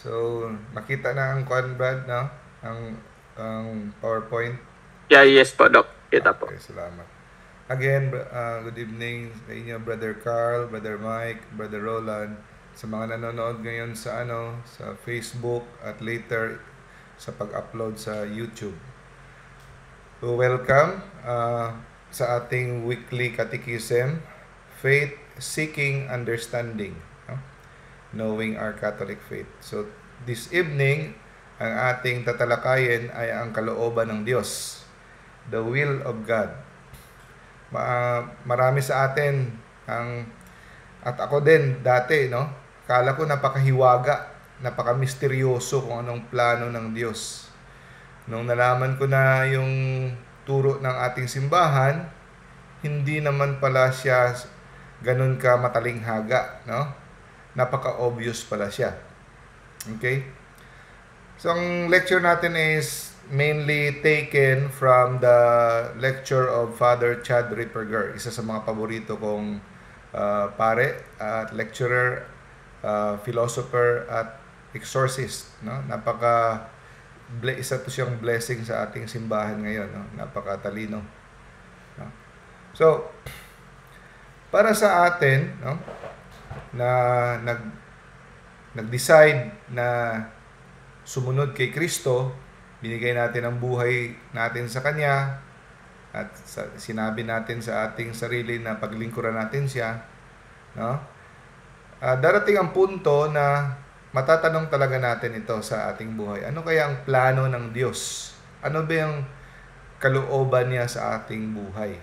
So, nakita na ang kuan, Brad, no? Ang PowerPoint. Yeah, yes po, Doc. Kita po. Okay, salamat. Again, good evening sa inyo, Brother Carl, Brother Mike, Brother Roland, sa mga nanonood ngayon sa sa Facebook at later sa pag-upload sa YouTube. So, welcome sa ating weekly catechism, Faith Seeking Understanding, no? Knowing our Catholic Faith. So, this evening, ang ating tatalakayin ay ang kalooban ng Diyos, the will of God. Marami sa atin at ako din dati, no? Kala ko napakahiwaga, napakamisteryoso kung anong plano ng Diyos. Nung nalaman ko na yung turo ng ating simbahan, hindi naman pala siya ganun ka matalinghaga, no? Napaka-obvious pala siya. Okay? So, ang lecture natin is mainly taken from the lecture of Father Chad Ripperger, isa sa mga paborito kong pare at lecturer, philosopher at exorcist, no? Isa to siyang blessing sa ating simbahan ngayon, no? Napakatalino, no? So, para sa atin, no, na nag-decide na sumunod kay Kristo, binigay natin ang buhay natin sa Kanya, at sinabi natin sa ating sarili na paglingkuran natin siya, no? Darating ang punto na matatanong talaga natin ito sa ating buhay. Ano kaya ang plano ng Diyos? Ano ba yung kalooban niya sa ating buhay?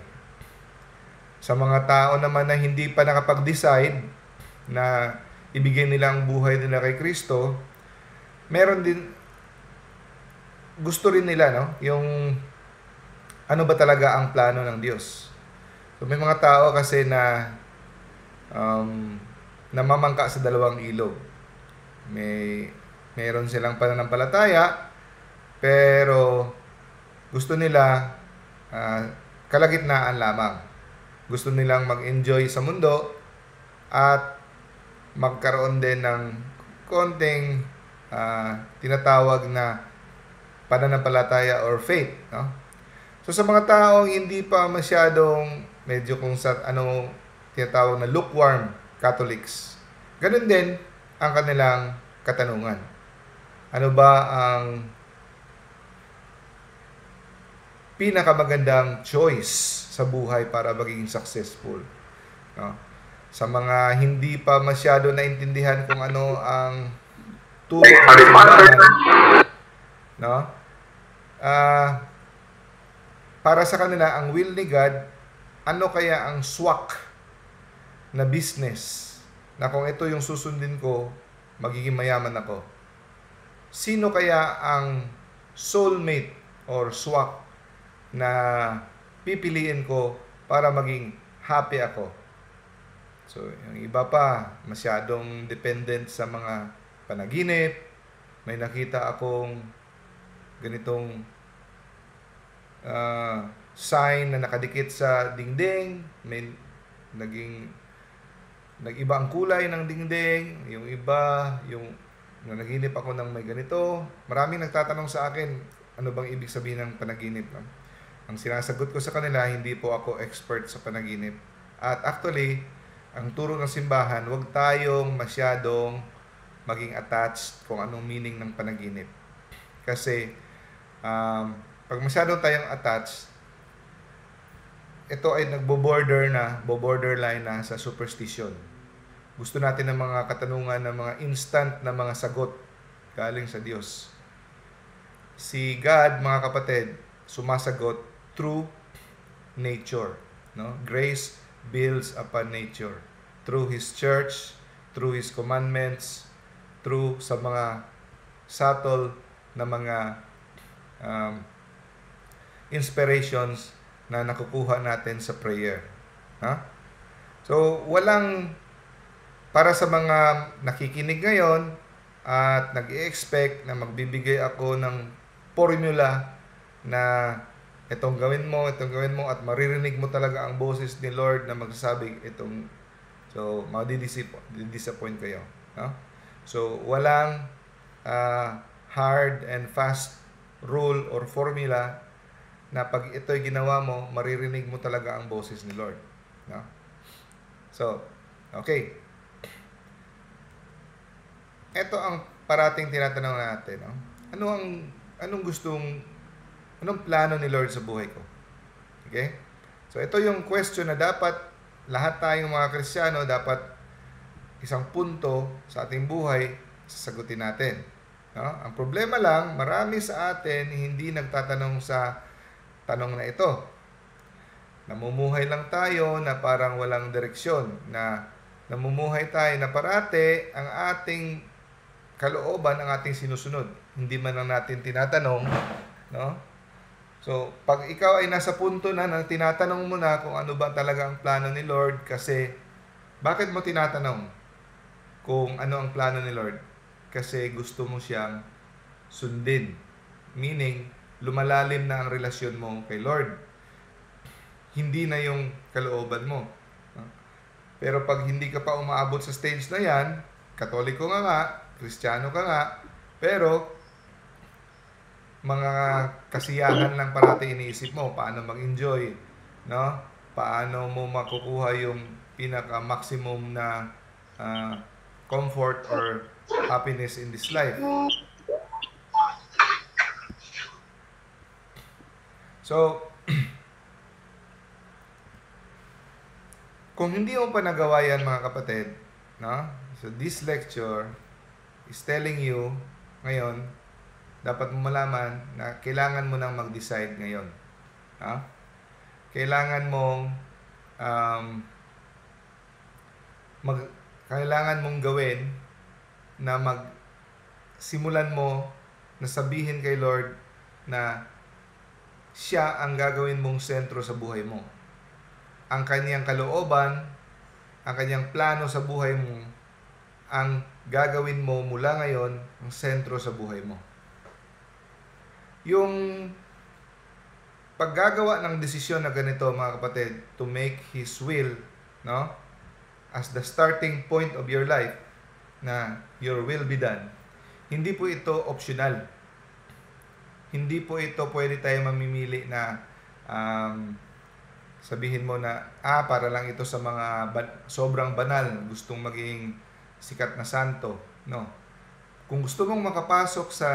Sa mga tao naman na hindi pa nakapag-decide na ibigay nila ang buhay nila kay Kristo, meron din, gusto rin nila, no? Yung ano ba talaga ang plano ng Diyos. So, may mga tao kasi na namamangka sa dalawang ilog. Meron silang pananampalataya, pero gusto nila kalagitnaan lamang. Gusto nilang mag-enjoy sa mundo at magkaroon din ng konting tinatawag na pananampalataya or faith, no? So sa mga taong hindi pa masyadong medyo kung sa tinatawag na lukewarm Catholics, ganun din ang kanilang katanungan. Ano ba ang pinakamagandang choice sa buhay para maging successful, no? Sa mga hindi pa masyado naintindihan kung ano ang turo ng simbahan, no? Para sa kanila, ang will ni God, ano kaya ang swak na business na kung ito yung susundin ko, magiging mayaman ako? Sino kaya ang soulmate or swak na pipiliin ko para maging happy ako? So, yung iba pa, masyadong dependent sa mga panaginip. May nakita akong ganitong sign na nakadikit sa dingding. May nag-iba ang kulay ng dingding. Yung iba, yung nanaginip ako ng may ganito. Maraming nagtatanong sa akin, ano bang ibig sabihin ng panaginip, no? Ang sinasagot ko sa kanila, hindi po ako expert sa panaginip. At actually, ang turo ng simbahan, huwag tayong masyadong maging attached kung anong meaning ng panaginip. Kasi, pag masyadong tayong attached, ito ay borderline na sa superstition. Gusto natin ng mga katanungan, ng mga instant na mga sagot galing sa Diyos. Si God, mga kapatid, sumasagot through nature, no? Grace builds upon nature through His church, through His commandments, through sa mga subtle na mga inspirations na nakukuha natin sa prayer, ha? So, para sa mga nakikinig ngayon at nag-i-expect na magbibigay ako ng formula na itong gawin mo at maririnig mo talaga ang boses ni Lord na magsasabi itong, so, madidisappoint kayo, no? So, walang hard and fast rule or formula na pag ito'y ginawa mo, maririnig mo talaga ang boses ni Lord. No? So, okay. Ito ang parating tinatanong natin. No? Anong plano ni Lord sa buhay ko? Okay? So, ito yung question na dapat lahat tayong mga Kristiyano dapat isang punto sa ating buhay sasagutin natin. No? Ang problema lang, marami sa atin hindi nagtatanong sa tanong na ito. Namumuhay lang tayo na parang walang direksyon, na namumuhay tayo na parate ang ating kalooban ang ating sinusunod. Hindi man lang natin tinatanong, no? So, pag ikaw ay nasa punto na tinatanong mo na kung ano ba talaga ang plano ni Lord, kasi bakit mo tinatanong kung ano ang plano ni Lord? Kasi gusto mo siyang sundin. Meaning, lumalalim na ang relasyon mo kay Lord. Hindi na yung kalooban mo. Pero pag hindi ka pa umaabot sa stage na yan, Katoliko nga, Kristiyano ka nga, pero mga kasiyahan lang parati iniisip mo, paano mag-enjoy, no? Paano mo makukuha yung pinaka-maximum na comfort or happiness in this life. So, kung hindi mo pa nagawa yan mga kapatid, no? So, this lecture is telling you ngayon, dapat mo malaman na kailangan mo nang mag-decide ngayon. Ha? Kailangan mong kailangan mong gawin na simulan mo na sabihin kay Lord na siya ang gagawin mong sentro sa buhay mo. Ang kanyang kalooban, ang kanyang plano sa buhay mo, ang gagawin mo mula ngayon ang sentro sa buhay mo. Yung paggagawa ng desisyon na ganito mga kapatid, to make His will, no, as the starting point of your life, na your will be done, hindi po ito optional. Hindi po ito pwede tayo mamimili na sabihin mo na para lang ito sa mga sobrang banal, gustong maging sikat na santo. No. Kung gusto mong makapasok sa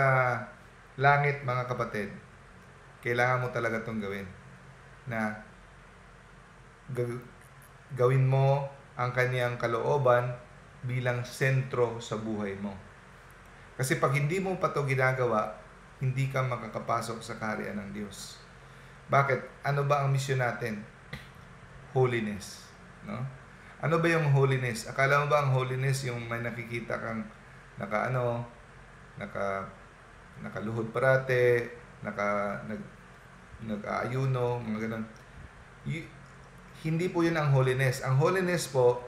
langit mga kapatid, kailangan mo talaga itong gawin. Na gawin mo ang kaniyang kalooban bilang sentro sa buhay mo. Kasi pag hindi mo pa ito ginagawa, hindi ka makakapasok sa kaharian ng Diyos. Bakit? Ano ba ang misyon natin? Holiness. No? Ano ba yung holiness? Akala mo ba ang holiness yung may nakikita kang nakaluhod parate, nag-aayuno, mga ganun. Hindi po yun ang holiness. Ang holiness po,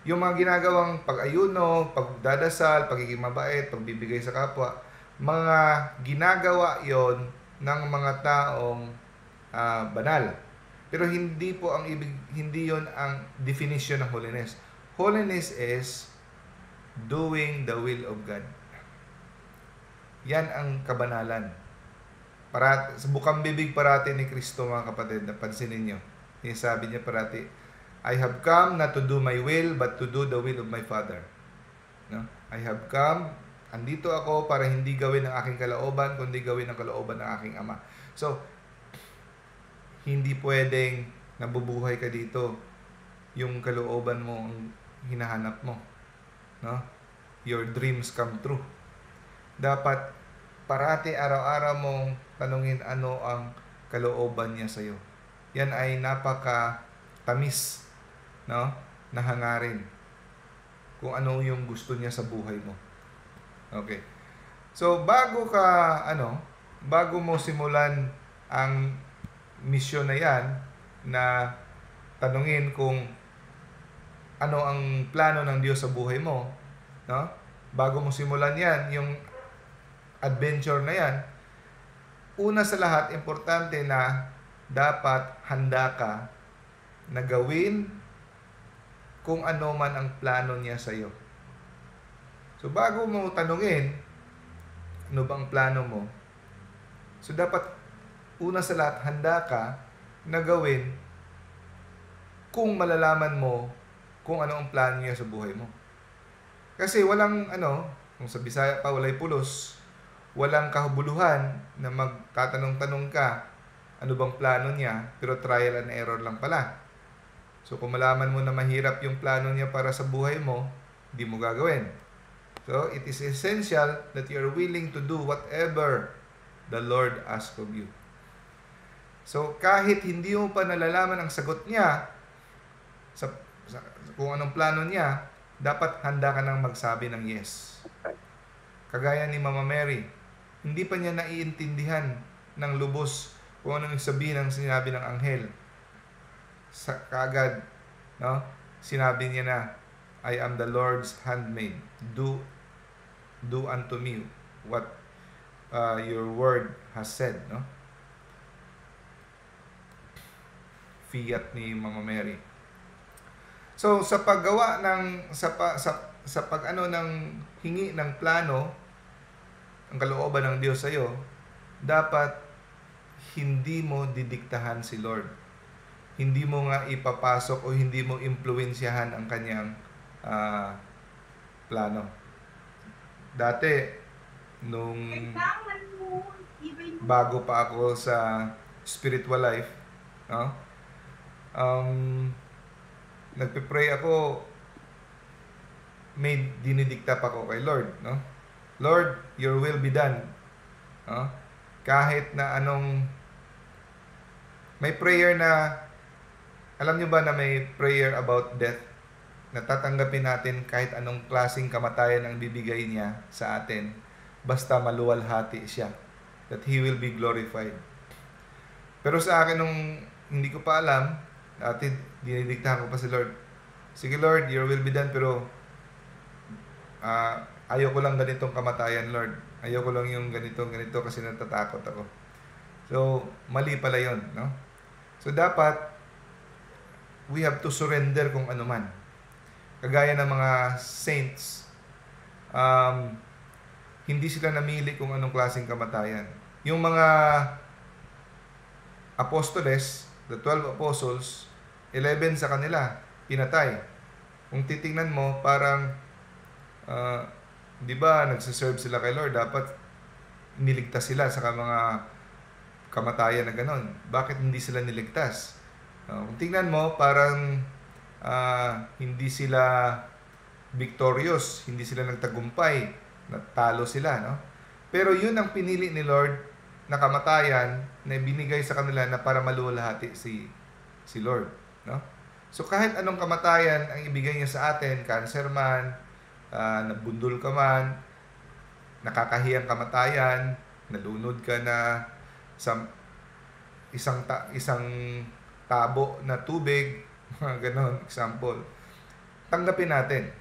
yung mga ginagawang pag-ayuno, pagdadasal, pagiging mabait, pagbibigay sa kapwa, mga ginagawa yon ng mga taong banal. Pero hindi yon ang definition ng holiness. Holiness is doing the will of God. Yan ang kabanalan. Sa bukang bibig parati ni Kristo mga kapatid, napansinin nyo. Sabi niya parati, I have come not to do my will, but to do the will of my Father. No? I have come, andito ako para hindi gawin ang aking kalooban, kundi gawin ang kalooban ng aking Ama. So, hindi pwedeng nabubuhay ka dito yung kalooban mo ang hinahanap mo. No? Your dreams come true. Dapat parati araw-araw mong tanungin ano ang kalooban niya sa iyo. Yan ay napaka-tamis, no? Na hangarin kung ano yung gusto niya sa buhay mo. Okay. So bago mo simulan ang misyon na yan, na tanungin kung ano ang plano ng Diyos sa buhay mo, no? Bago mo simulan yan, yung adventure na yan, una sa lahat, importante na dapat handa ka na gawin kung ano man ang plano niya sa iyo. So bago mo tanungin ano bang plano mo. So dapat una sa lahat handa ka na gawin kung malalaman mo kung ano ang plano niya sa buhay mo. Kasi walang kung sa Bisaya pa walay pulos, walang kahubuluhan na magtatanong-tanong ka ano bang plano niya, pero trial and error lang pala. So kung malaman mo na mahirap yung plano niya para sa buhay mo, di mo gagawin. So it is essential that you are willing to do whatever the Lord asks of you. So kahit hindi mo pa nalalaman ang sagot niya sa kung anong plano niya, dapat handa ka nang magsabi ng yes. Kagaya ni Mama Mary, hindi pa niya naiintindihan ng lubos kung anong sabihin ng sinabi ng anghel. Kaagad, sinabi niya na, I am the Lord's handmaid. Do unto me what your word has said. Fiat ni Mama Mary. So sa paggawa ng ng hingi ng plano ang kalooban ng Diyos sa iyo, dapat hindi mo didiktahan si Lord. Hindi mo nga ipapasok o hindi mo impluwensyahan ang kanyang plano. Dati nung bago pa ako sa spiritual life, nagpe-pray ako, may dinidikta pa ko kay Lord, Lord, your will be done. Kahit na may prayer na, alam nyo ba na may prayer about death? Natatanggapin natin kahit anong klaseng kamatayan ang bibigay niya sa atin, basta maluwalhati siya, that He will be glorified. Pero sa akin, nung hindi ko pa alam, dati dinidiktahan ko pa si Lord, sige Lord, your will be done, pero ayoko lang ganitong kamatayan, Lord. Ayoko lang yung ganito kasi natatakot ako. So, mali pala yun, So, dapat, we have to surrender kung ano man. Kagaya ng mga saints, hindi sila namili kung anong klaseng kamatayan. Yung mga apostoles, the 12 apostles, 11 sa kanila, pinatay. Kung titingnan mo, parang di ba nagsiserve sila kay Lord, dapat niligtas sila sa mga kamatayan na ganon. Bakit hindi sila niligtas? Kung tingnan mo, parang hindi sila victorious, hindi sila nagtagumpay, natalo sila, Pero yun ang pinili ni Lord na kamatayan na binigay sa kanila na para maluwalhati si Lord, So kahit anong kamatayan ang ibigay niya sa atin, cancer man, nabundol ka man, nakakahiyang kamatayan, nalunod ka na sa isang tabo na tubig, mga ganon, example. Tanggapin natin,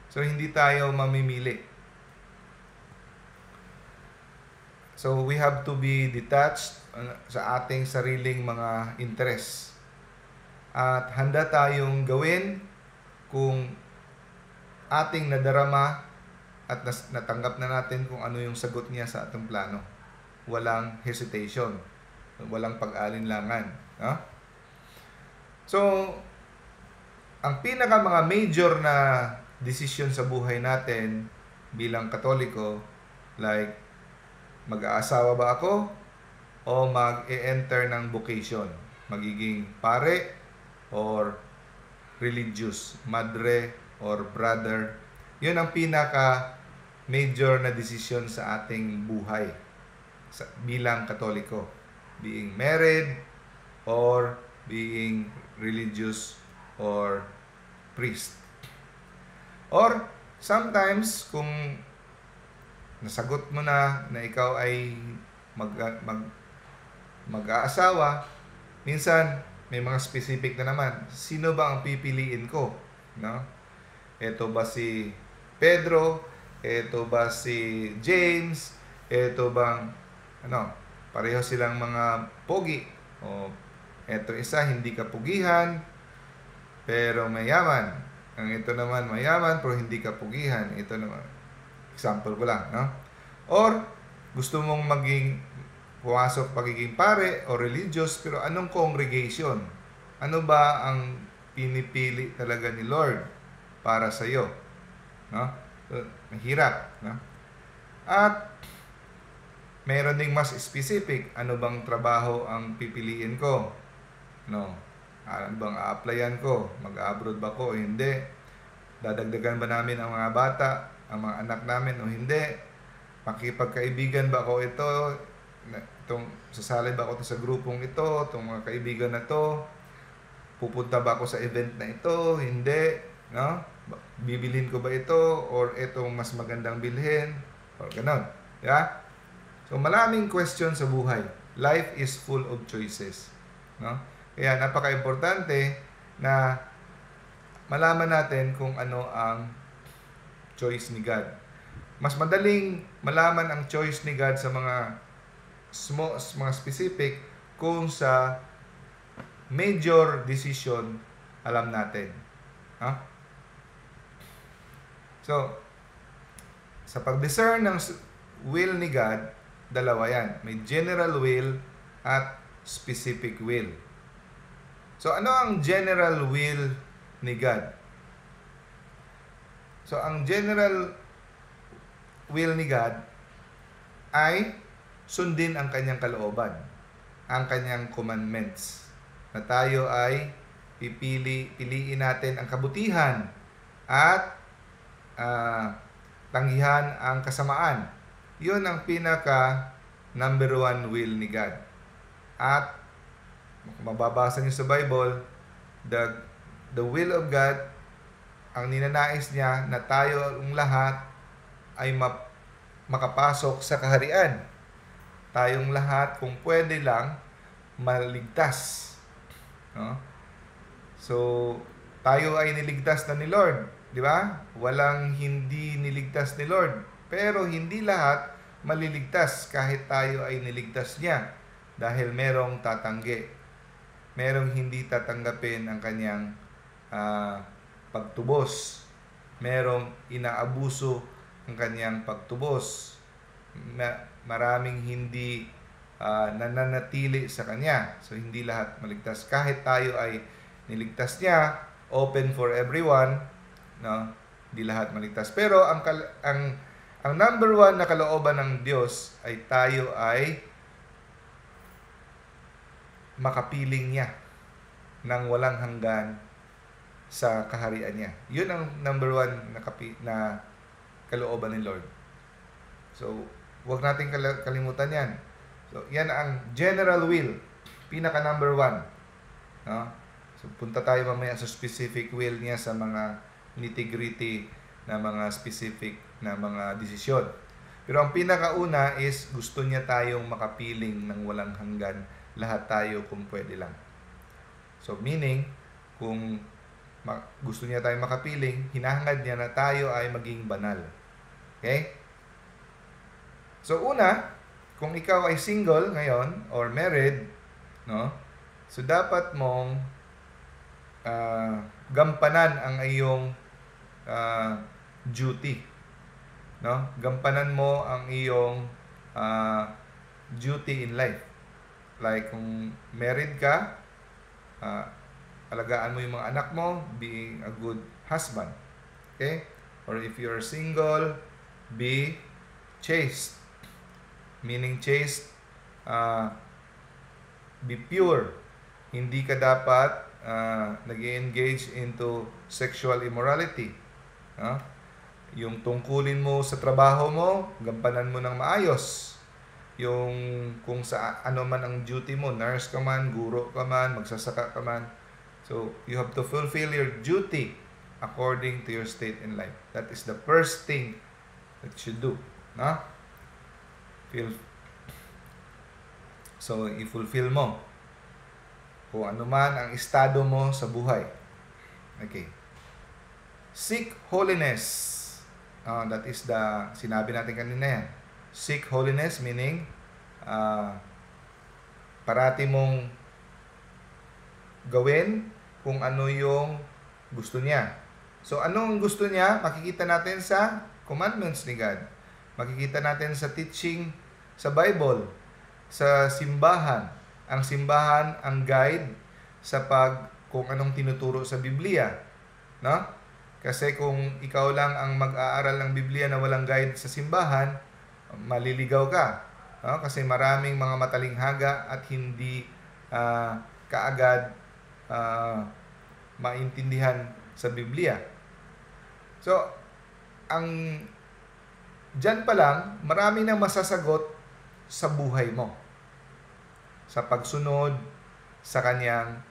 So hindi tayo mamimili. So we have to be detached sa ating sariling mga interest. At handa tayong gawin kung ating nadarama at natanggap na natin kung ano yung sagot niya sa ating plano. Walang hesitation, walang pag-alinlangan. So, ang pinaka mga major na decision sa buhay natin bilang Katoliko, like mag-aasawa ba ako o mag-e-enter ng vocation, magiging pare or religious, madre or brother. Yun ang pinaka major na decision sa ating buhay bilang Katoliko, being married or being religious or priest. Or sometimes kung nasagot mo na ikaw ay mag-aasawa, minsan may mga specific na naman. Sino ba ang pipiliin ko? Ito ba si Pedro? Ito ba si James? Ito bang pareho silang mga pogi? O ito isa hindi kapugihan pero mayaman. Ang ito naman mayaman pero hindi kapugihan. Ito naman, example ko lang, Or gusto mong pumasok pagiging pare o religious, pero anong congregation? Ano ba ang pinipili talaga ni Lord para sa iyo? No? So, mahirap, no? At meron ding mas specific, ano bang trabaho ang pipiliin ko? No. Ano bang a-applyan ko? Mag-abroad ba ko o hindi? Dadagdagan ba namin ang mga bata, ang mga anak namin o hindi? Makipagkaibigan ba ako sasali ba ako sa grupong ito, itong mga kaibigan na to? Pupunta ba ako sa event na ito? Hindi, no? Bibilhin ko ba ito or itong mas magandang bilhin? Or ganon. Yeah? So maraming question sa buhay. Life is full of choices, no? Kaya napaka-importante na malaman natin kung ano ang choice ni God. Mas madaling malaman ang choice ni God sa mga mga specific kung sa major decision alam natin. No? So, sa pag-discern ng will ni God, dalawa yan. May general will at specific will. So, ano ang general will ni God? So, ang general will ni God ay sundin ang kanyang kalooban, ang kanyang commandments, na tayo ay piliin natin ang kabutihan at tanggihan ang kasamaan. Yun ang pinaka number one will ni God. At mababasa niyo sa Bible, the will of God, ang ninanais niya na tayo ang lahat ay makapasok sa kaharian. Tayong lahat, kung pwede lang, maligtas. No? So, tayo ay niligtas na ni Lord. Di ba? Walang hindi niligtas ni Lord. Pero hindi lahat maliligtas kahit tayo ay niligtas niya. Dahil merong tatanggi. Merong hindi tatanggapin ang kanyang pagtubos. Merong inaabuso ang kanyang pagtubos. Maraming hindi nananatili sa kanya. So, hindi lahat maligtas. Kahit tayo ay niligtas niya, open for everyone, no? Hindi lahat maligtas. Pero ang number one na kalooban ng Diyos ay tayo ay makapiling niya ng walang hanggan sa kaharian niya. Yun ang number one na kalooban ni Lord. So, huwag natin kalimutan yan. So, yan ang general will. Pinaka number one. No? So, punta tayo mamaya sa specific will niya sa mga nitty-gritty na mga specific na mga desisyon. Pero ang pinakauna is gusto niya tayong makapiling ng walang hanggan. Lahat tayo kung pwede lang. So, meaning, kung gusto niya tayong makapiling, hinahangad niya na tayo ay maging banal. Okay? So, una, kung ikaw ay single ngayon or married, no? So, dapat mong gampanan ang iyong duty. No? Gampanan mo ang iyong duty in life. Like, kung married ka, alagaan mo yung mga anak mo, being a good husband. Okay? Or if you're single, be chaste. Meaning chaste, be pure. Hindi ka dapat nag-engage into sexual immorality. Yung tungkulin mo sa trabaho mo, gampanan mo ng maayos. Yung kung sa ano man ang duty mo, nurse ka man, guro ka man, magsasaka ka man. So, you have to fulfill your duty according to your state in life. That is the first thing that you do. No? So, i-fulfill mo kung ano man ang estado mo sa buhay. Okay. Seek holiness. That is sinabi natin kanina yan. Seek holiness meaning parati mong gawin kung ano yung gusto niya. So, anong gusto niya? Makikita natin sa commandments ni God. Makikita natin sa teaching sa Bible, sa simbahan. Ang simbahan ang guide sa kung anong tinuturo sa Biblia, no? Kasi kung ikaw lang ang mag-aaral ng Biblia na walang guide sa simbahan, maliligaw ka, no? Kasi maraming mga matalinghaga at hindi kaagad maintindihan sa Biblia. So, dyan pa lang, marami nang masasagot sa buhay mo. Sa pagsunod sa kanyang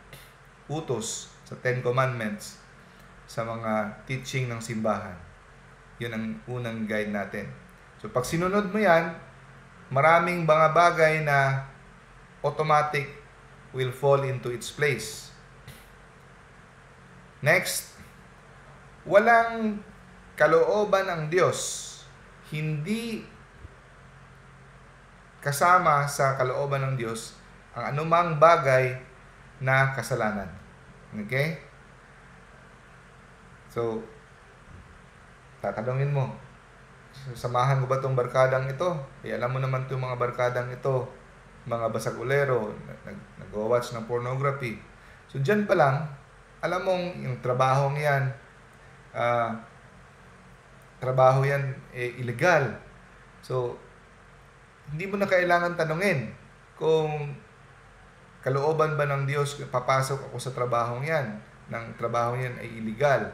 utos, sa Ten Commandments, sa mga teaching ng simbahan. Yun ang unang guide natin. So, pag sinunod mo yan, maraming mga bagay na automatic will fall into its place. Next, walang kalooban ng Diyos. Hindi kasama sa kalooban ng Diyos ang anumang bagay na kasalanan. Okay? So, tatanungin mo, samahan ko ba itong barkadang ito? Alam mo naman itong mga barkadang ito, mga basag-ulero, nag-watch ng pornography. So, dyan pa lang, alam mong yung trabaho yan, illegal. So, hindi mo na kailangan tanungin kung kalooban ba ng Diyos, papasok ako sa trabahong yan, ng trabaho yan ay illegal,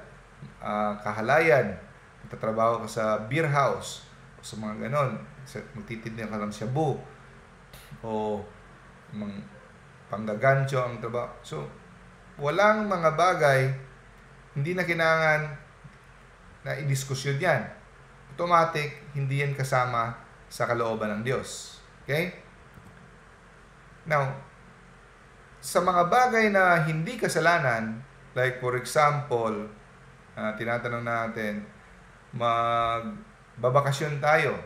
kahalayan, magtatrabaho ka sa beer house, o sa mga ganon, magtitinda ka ng shabu, o panggagancho ang trabaho. So, walang mga bagay, hindi na kailangan na i-diskusyon yan. Automatic, hindi yan kasama sa kalooban ng Diyos. Okay? Now, sa mga bagay na hindi kasalanan, like for example, tinatanong natin, magbabakasyon tayo.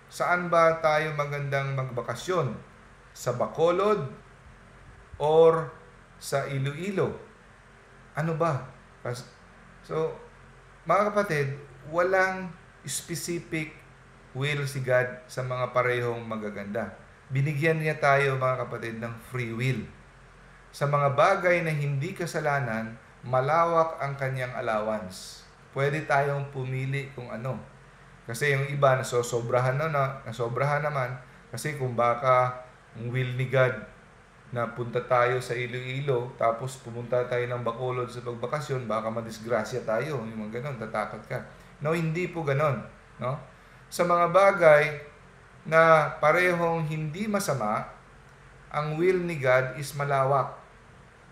Saan ba tayo magandang magbakasyon? Sa Bacolod or sa Iloilo? Ano ba? So, mga kapatid, walang specific will si God sa mga parehong magaganda. Binigyan niya tayo, mga kapatid, ng free will. Sa mga bagay na hindi kasalanan, malawak ang kanyang allowance. Pwede tayong pumili kung ano. Kasi yung iba nasosobrahan naman. Kasi kung baka ang will ni God na punta tayo sa Iloilo, tapos pumunta tayo ng Bacolod sa pagbakasyon, baka madisgrasya tayo. Yung mga ganon, tatakot ka. No, hindi po ganon. No? Sa mga bagay na parehong hindi masama, ang will ni God is malawak.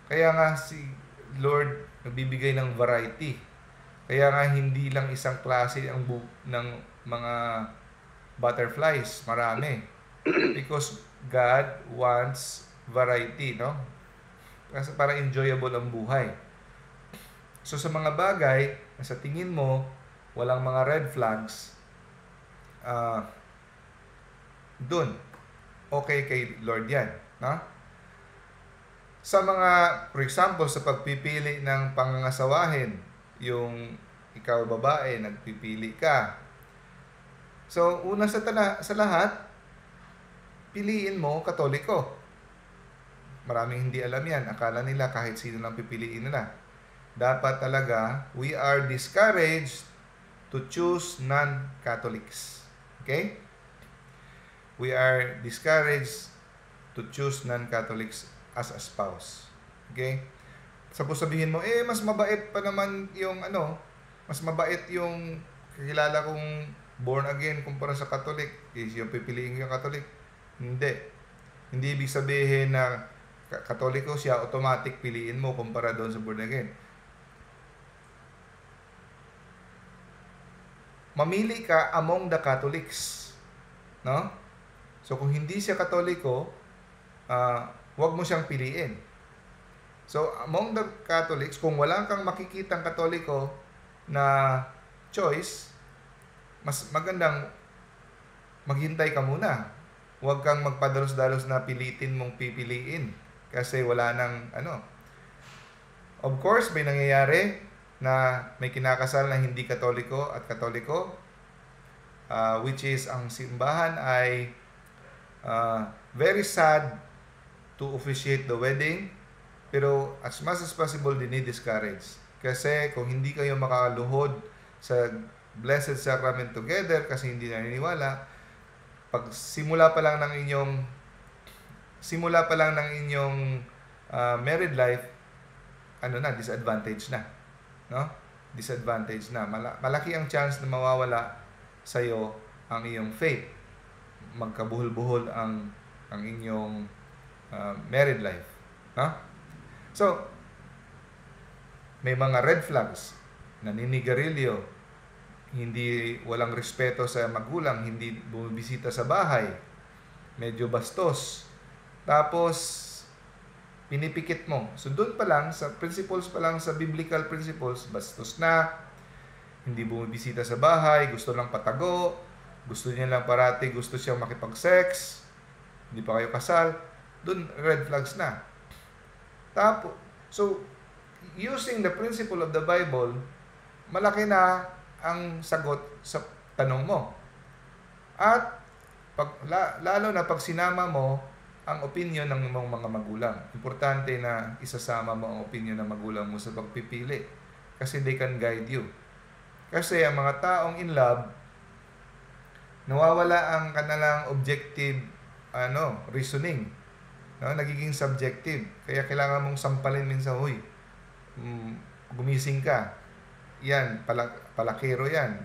Kaya nga si Lord nagbibigay ng variety. Kaya nga hindi lang isang klase ng mga butterflies, marami. Because God wants variety, no? Kasi para enjoyable ang buhay. So sa mga bagay na sa tingin mo walang mga red flags, dun, okay kay Lord yan, no? Sa mga, for example, sa pagpipili ng pangangasawahin, yung ikaw babae, nagpipili ka. So, una sa lahat, piliin mo Katoliko. Maraming hindi alam yan. Akala nila kahit sino lang pipiliin nila. Dapat talaga, we are discouraged to choose non-Catholics. Okay? We are discouraged to choose non-Catholics as a spouse. Okay? Tapos sabihin mo, mas mabait pa naman yung mas mabait yung kakilala kong born again kumpara sa Catholic. Yung pipiliin ko yung Catholic. Hindi. Hindi ibig sabihin na Katoliko siya, automatic piliin mo kumpara doon sa born again. Mamili ka among the Catholics. No? So kung hindi siya Katoliko, huwag mo siyang piliin. So among the Catholics, kung wala kang makikitang Katoliko na choice, mas magandang maghintay ka muna. Huwag kang magpadalos-dalos na pilitin mong pipiliin kasi wala nang Of course, may nangyayari na may kinakasal na hindi Katoliko at Katoliko. which is ang simbahan ay very sad to officiate the wedding, pero as much as possible dinidiscourage. Kasi kung hindi kayo makaluhod sa Blessed Sacrament together kasi hindi naniniwala, pag simula pa lang ng inyong married life, disadvantage na, no? Disadvantage na. Malaki ang chance na mawawala sa iyo ang iyong faith. Magkabuhol-buhol ang inyong married life, no? So, may mga red flags, naninigarilyo, walang respeto sa magulang, hindi bumibisita sa bahay, medyo bastos, tapos pinipikit mo. So doon pa lang, sa principles pa lang, sa biblical principles, bastos na, hindi bumibisita sa bahay, gusto lang patago, gusto niya lang parati, gusto siyang makipag-sex, hindi pa kayo kasal, doon red flags na. Tapos, so, using the principle of the Bible, malaki na ang sagot sa tanong mo. At lalo na pag sinama mo ang opinion ng mga magulang. Importante na isasama mo ang opinion ng magulang mo sa pagpipili. Kasi they can guide you. Kasi ang mga taong in love, nawawala ang kanilang objective reasoning. No? Nagiging subjective. Kaya kailangan mong sampalin minsan, gumising ka. Yan, palakero yan.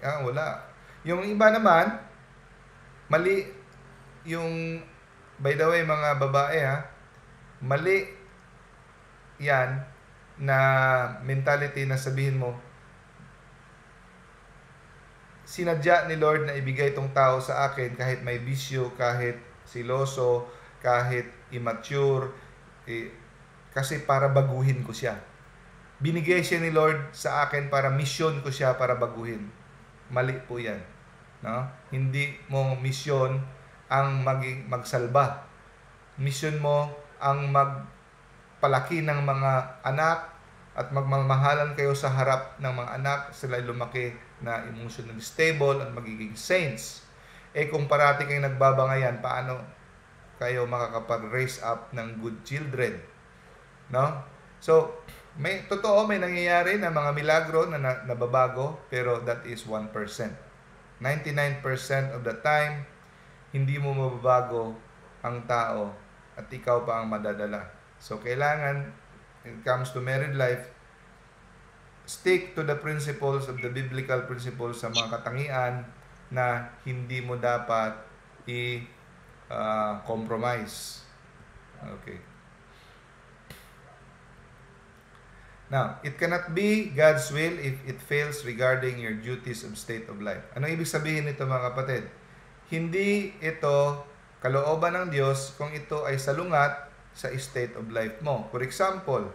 Wala. Yung iba naman, mali yung, by the way, mga babae, mali yan na mentality na sabihin mo, sinadya ni Lord na ibigay itong tao sa akin kahit may bisyo, kahit siloso, kahit immature, kasi para baguhin ko siya. Binigay siya ni Lord sa akin para mission ko siya para baguhin. Mali po yan. No? Hindi mo mission ang magsalba. Mission mo ang magpalaki ng mga anak at magmamahalan kayo sa harap ng mga anak, sila lumaki na emotionally stable at magiging saints. Kung parati kayong nagbabangayan, paano kayo makakapag-raise up ng good children? No? So, may nangyayari na mga milagro na nababago, pero that is 1%. 99% of the time, hindi mo mababago ang tao at ikaw pa ang madadala. So, kailangan, when it comes to married life, stick to the principles of the biblical principles sa mga katangian na hindi mo dapat i-compromise. Okay. Now, it cannot be God's will if it fails regarding your duties of state of life. Anong ibig sabihin nito, mga kapatid? Hindi ito kalooban ng Diyos kung ito ay salungat sa state of life mo. For example,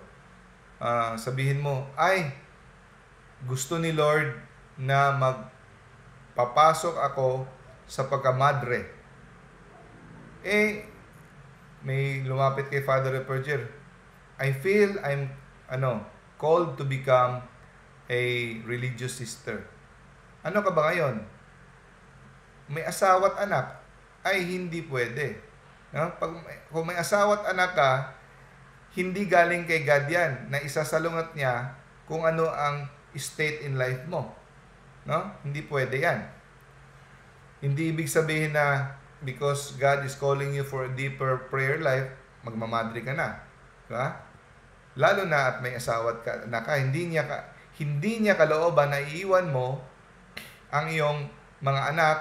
sabihin mo, gusto ni Lord na magpapasok ako sa pagkamadre. May lumapit kay Father Reperger. I feel I'm called to become a religious sister. Ano ka ba ngayon? May asawa at anak? Hindi pwede. No? Kung may asawa at anak ka, hindi galing kay God yan, na isasalungat niya kung ano ang state in life mo. No? Hindi pwede yan. Hindi ibig sabihin na because God is calling you for a deeper prayer life, magmamadre ka na. Diba? Lalo na at may asawa at anak ka, hindi niya kalooban na iiwan mo ang iyong mga anak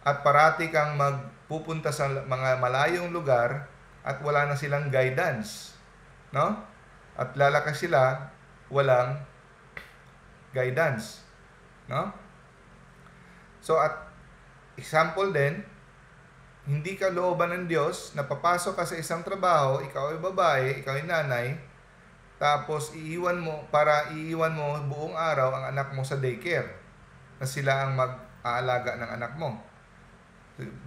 at parati kang magpupunta sa mga malayong lugar at wala na silang guidance. No? At lalakas sila, walang guidance. No? So, at example din, hindi ka looban ng Diyos na papasok ka sa isang trabaho, ikaw ay babae, ikaw ay nanay, tapos iiwan mo buong araw ang anak mo sa daycare na sila ang mag-aalaga ng anak mo.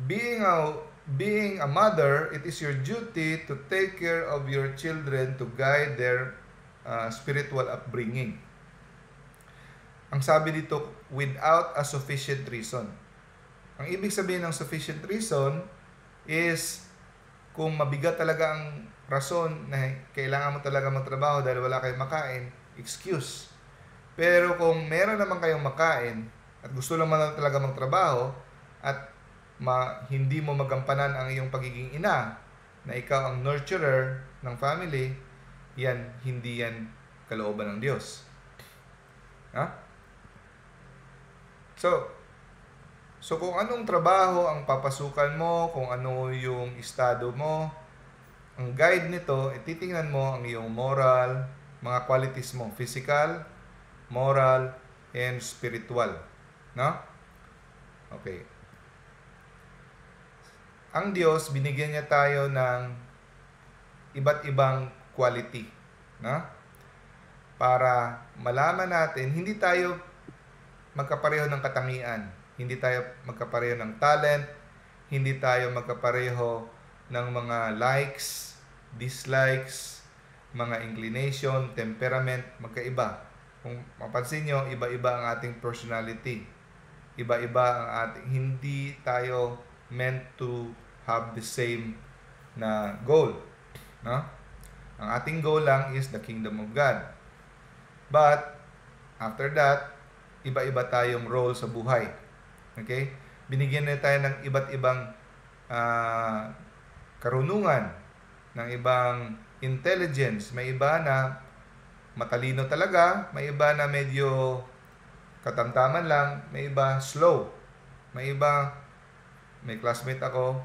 Being a mother, it is your duty to take care of your children, to guide their spiritual upbringing. Ang sabi dito, without a sufficient reason. Ang ibig sabihin ng sufficient reason is kung mabigat talaga ang rason na kailangan mo talaga magtrabaho dahil wala kayong makain, excuse. Pero kung meron naman kayong makain at gusto naman talaga magtrabaho at hindi mo magampanan ang iyong pagiging ina na ikaw ang nurturer ng family, hindi yan kalooban ng Diyos. Ha? So kung anong trabaho ang papasukan mo, kung ano yung estado mo, ang guide nito, titingnan mo ang iyong moral, mga qualities mo, physical, moral, and spiritual. No? Okay. Ang Diyos, binigyan niya tayo ng iba't ibang quality. No? Para malaman natin, hindi tayo magkapareho ng katangian. Hindi tayo magkapareho ng talent, hindi tayo magkapareho ng mga likes, dislikes, mga inclination, temperament, magkaiba. Kung mapansin nyo, iba-iba ang ating personality. Iba-iba ang ating, hindi tayo meant to have the same na goal. No? Ang ating goal lang is the kingdom of God. But, after that, iba-iba tayong role sa buhay. Okay? Binigyan na tayo ng iba't ibang karunungan, ng ibang intelligence. May iba na matalino talaga, may iba na medyo katamtaman lang, may iba slow. May iba, may classmate ako,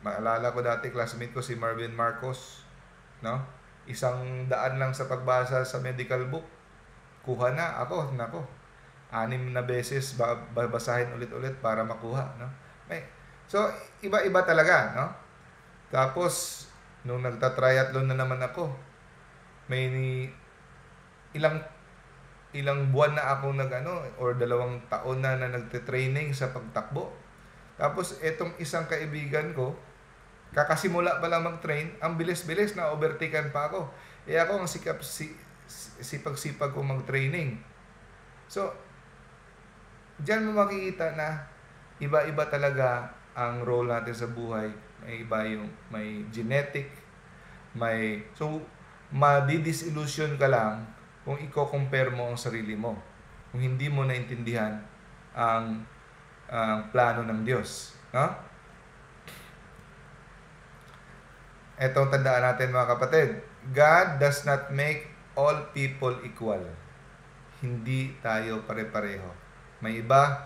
maalala ko dati, classmate ko si Marvin Marcos, no? 100 lang sa pagbasa sa medical book. Kuha na ako, 6 na beses babasahin ulit-ulit para makuha, no? So iba-iba talaga, no? Tapos nung nagta-triathlon na naman ako, may ilang buwan na ako or 2 taon na nagte-training sa pagtakbo. Tapos etong isang kaibigan ko, kakasimula pa lang mag-train, ang bilis-bilis na overtaken pa ako. Ako ang sipag-sipag ko mag-training. So diyan mo makikita na iba-iba talaga ang role natin sa buhay. May iba may genetic, so madidisillusion ka lang kung i-compare mo ang sarili mo. Kung hindi mo naintindihan ang plano ng Diyos, no? Etong tandaan natin mga kapatid, God does not make all people equal. Hindi tayo pare-pareho. May iba,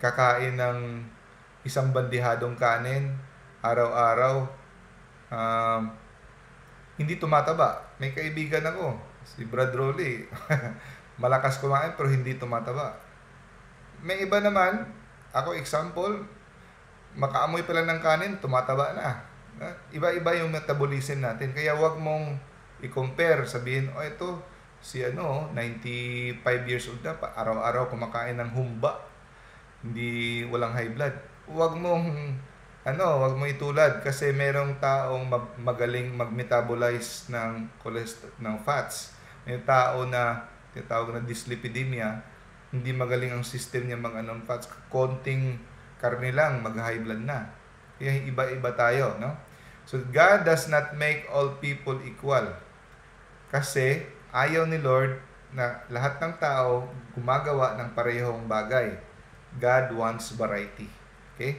kakain ng isang bandihadong kanin, araw-araw, hindi tumataba. May kaibigan ako, si Brad Rolly, malakas kumain pero hindi tumataba. May iba naman, ako example, makaamoy pa lang ng kanin, tumataba na. Iba-iba yung metabolism natin. Kaya wag mong i-compare, sabihin, ito, si 95 years old na, araw-araw kumakain ng humba, walang high blood. Wag mong itulad kasi merong taong magaling mag-metabolize ng ng fats. May tao na tinatawag na dyslipidemia, hindi magaling ang system niya ng fats, konting karne lang mag-high blood na. Kaya iba-iba tayo, no? So God does not make all people equal. Kasi ayaw ni Lord na lahat ng tao gumagawa ng parehong bagay. God wants variety. Okay?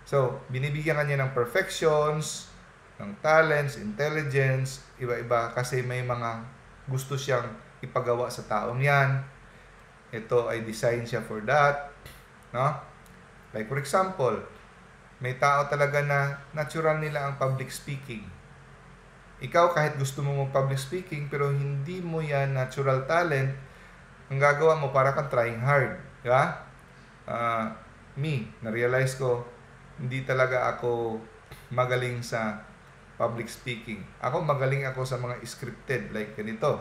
So, binibigyan kanya ng perfections, ng talents, intelligence, iba-iba kasi may mga gusto siyang ipagawa sa taong yan. Ito ay design siya for that. No? Like for example, may tao talaga na natural nila ang public speaking. Ikaw, kahit gusto mo mag-public speaking, pero hindi mo yan natural talent, ang gagawa mo para kang trying hard. Di ba? Na-realize ko, hindi talaga ako magaling sa public speaking. Magaling ako sa mga scripted, like ganito.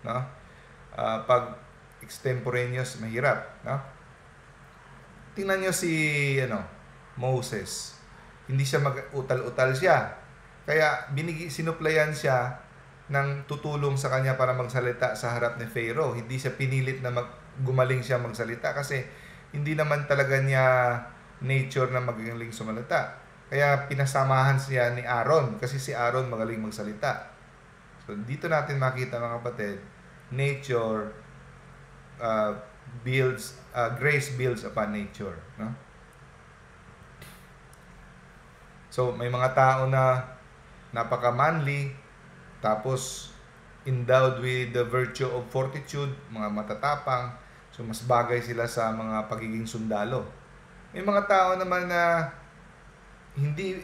No? Pag extemporaneous, mahirap. No? Tingnan nyo si Moses. Hindi siya utal-utal siya. Kaya sinuplayan siya ng tutulong sa kanya para magsalita sa harap ni Pharaoh. Hindi siya pinilit na gumaling siya magsalita kasi hindi naman talaga niya nature na magaling sumalita. Kaya pinasamahan siya ni Aaron kasi si Aaron magaling magsalita. So dito natin makita mga kapatid, nature grace builds upon nature, no? So may mga tao na napaka-manly, tapos endowed with the virtue of fortitude, mga matatapang, so mas bagay sila sa mga pagiging sundalo. May mga tao naman na hindi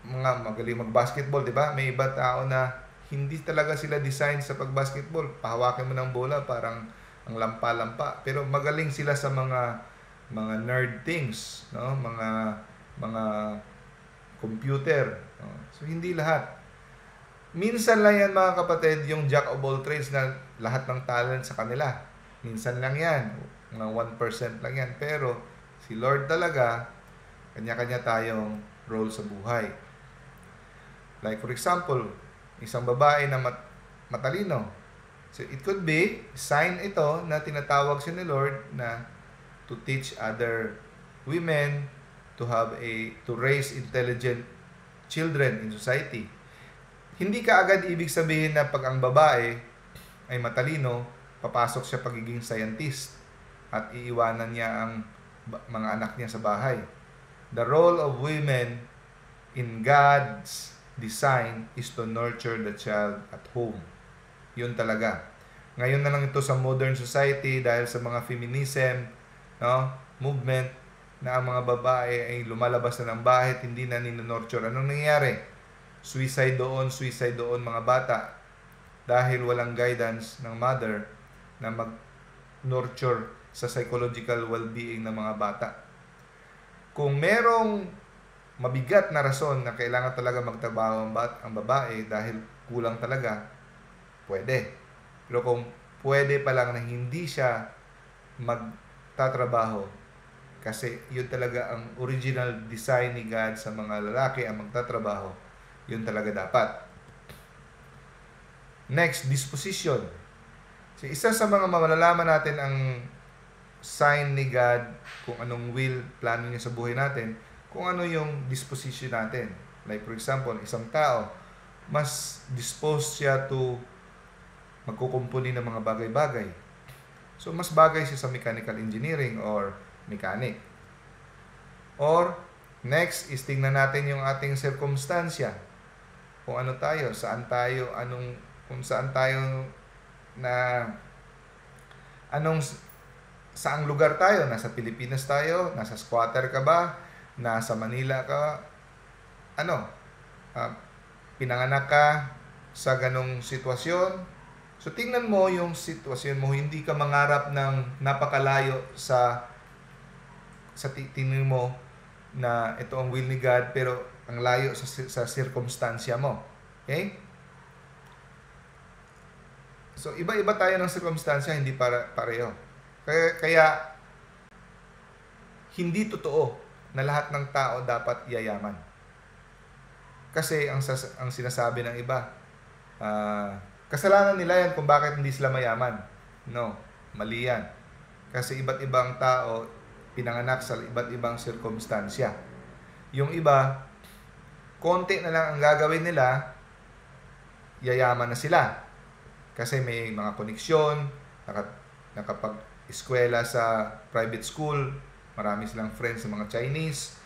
mga magaling mag-basketball, di ba? May iba tao na hindi talaga sila design sa pag-basketball. Pahawakin mo ng bola, parang ang lampa-lampa. Pero magaling sila sa mga nerd things, no? Mga computer. No? So hindi lahat. Minsan lang yan mga kapatid, yung jack of all trades na lahat ng talent sa kanila. Minsan lang yan. Mga 1% lang yan. Pero si Lord talaga, kanya-kanya tayong role sa buhay. Like for example, isang babae na matalino. So it could be, sign ito na tinatawag siya ni Lord na to teach other women to raise intelligent children in society. Hindi ka agad ibig sabihin na pag ang babae ay matalino, papasok siya pagiging scientist at iiwanan niya ang mga anak niya sa bahay. The role of women in God's design is to nurture the child at home. Yun talaga. Ngayon na lang ito sa modern society dahil sa mga feminism, no, movement, na ang mga babae ay lumalabas na ng bahay at hindi na ninonurture. Anong nangyayari? Suicide doon mga bata dahil walang guidance ng mother na mag-nurture sa psychological well-being ng mga bata. Kung merong mabigat na rason na kailangan talaga magtrabaho ang babae dahil kulang talaga, pwede. Pero kung pwede pa lang na hindi siya magtatrabaho, kasi yun talaga ang original design ni God sa mga lalaki ang magtatrabaho, yun talaga dapat. Next, disposition. So, isa sa mga malalaman natin ang sign ni God kung anong will, plano niya sa buhay natin, kung ano yung disposition natin. Like for example, isang tao, mas disposed siya to magkukumpuni ng mga bagay-bagay. So, mas bagay siya sa mechanical engineering or mechanic. Or, next is tingnan natin yung ating circumstansya. Kung ano tayo, saan tayo, saang lugar tayo, nasa Pilipinas tayo, nasa squatter ka ba, nasa Manila ka, pinanganak ka sa ganong sitwasyon. So, tingnan mo yung sitwasyon mo, hindi ka mangarap ng napakalayo sa tingin mo na ito ang will ni God, pero ang layo sa circumstansya mo. Okay? So, iba-iba tayo ng circumstansya, hindi pareho. Kaya hindi totoo na lahat ng tao dapat yayaman. Kasi ang sinasabi ng iba, kasalanan nila yan kung bakit hindi sila mayaman. No, mali yan. Kasi iba't ibang tao pinanganak sa iba't ibang sirkumstansya. Yung iba, konti na lang ang gagawin nila, yayaman na sila. Kasi may mga koneksyon, nakapag-eskwela sa private school, marami silang friends sa mga Chinese,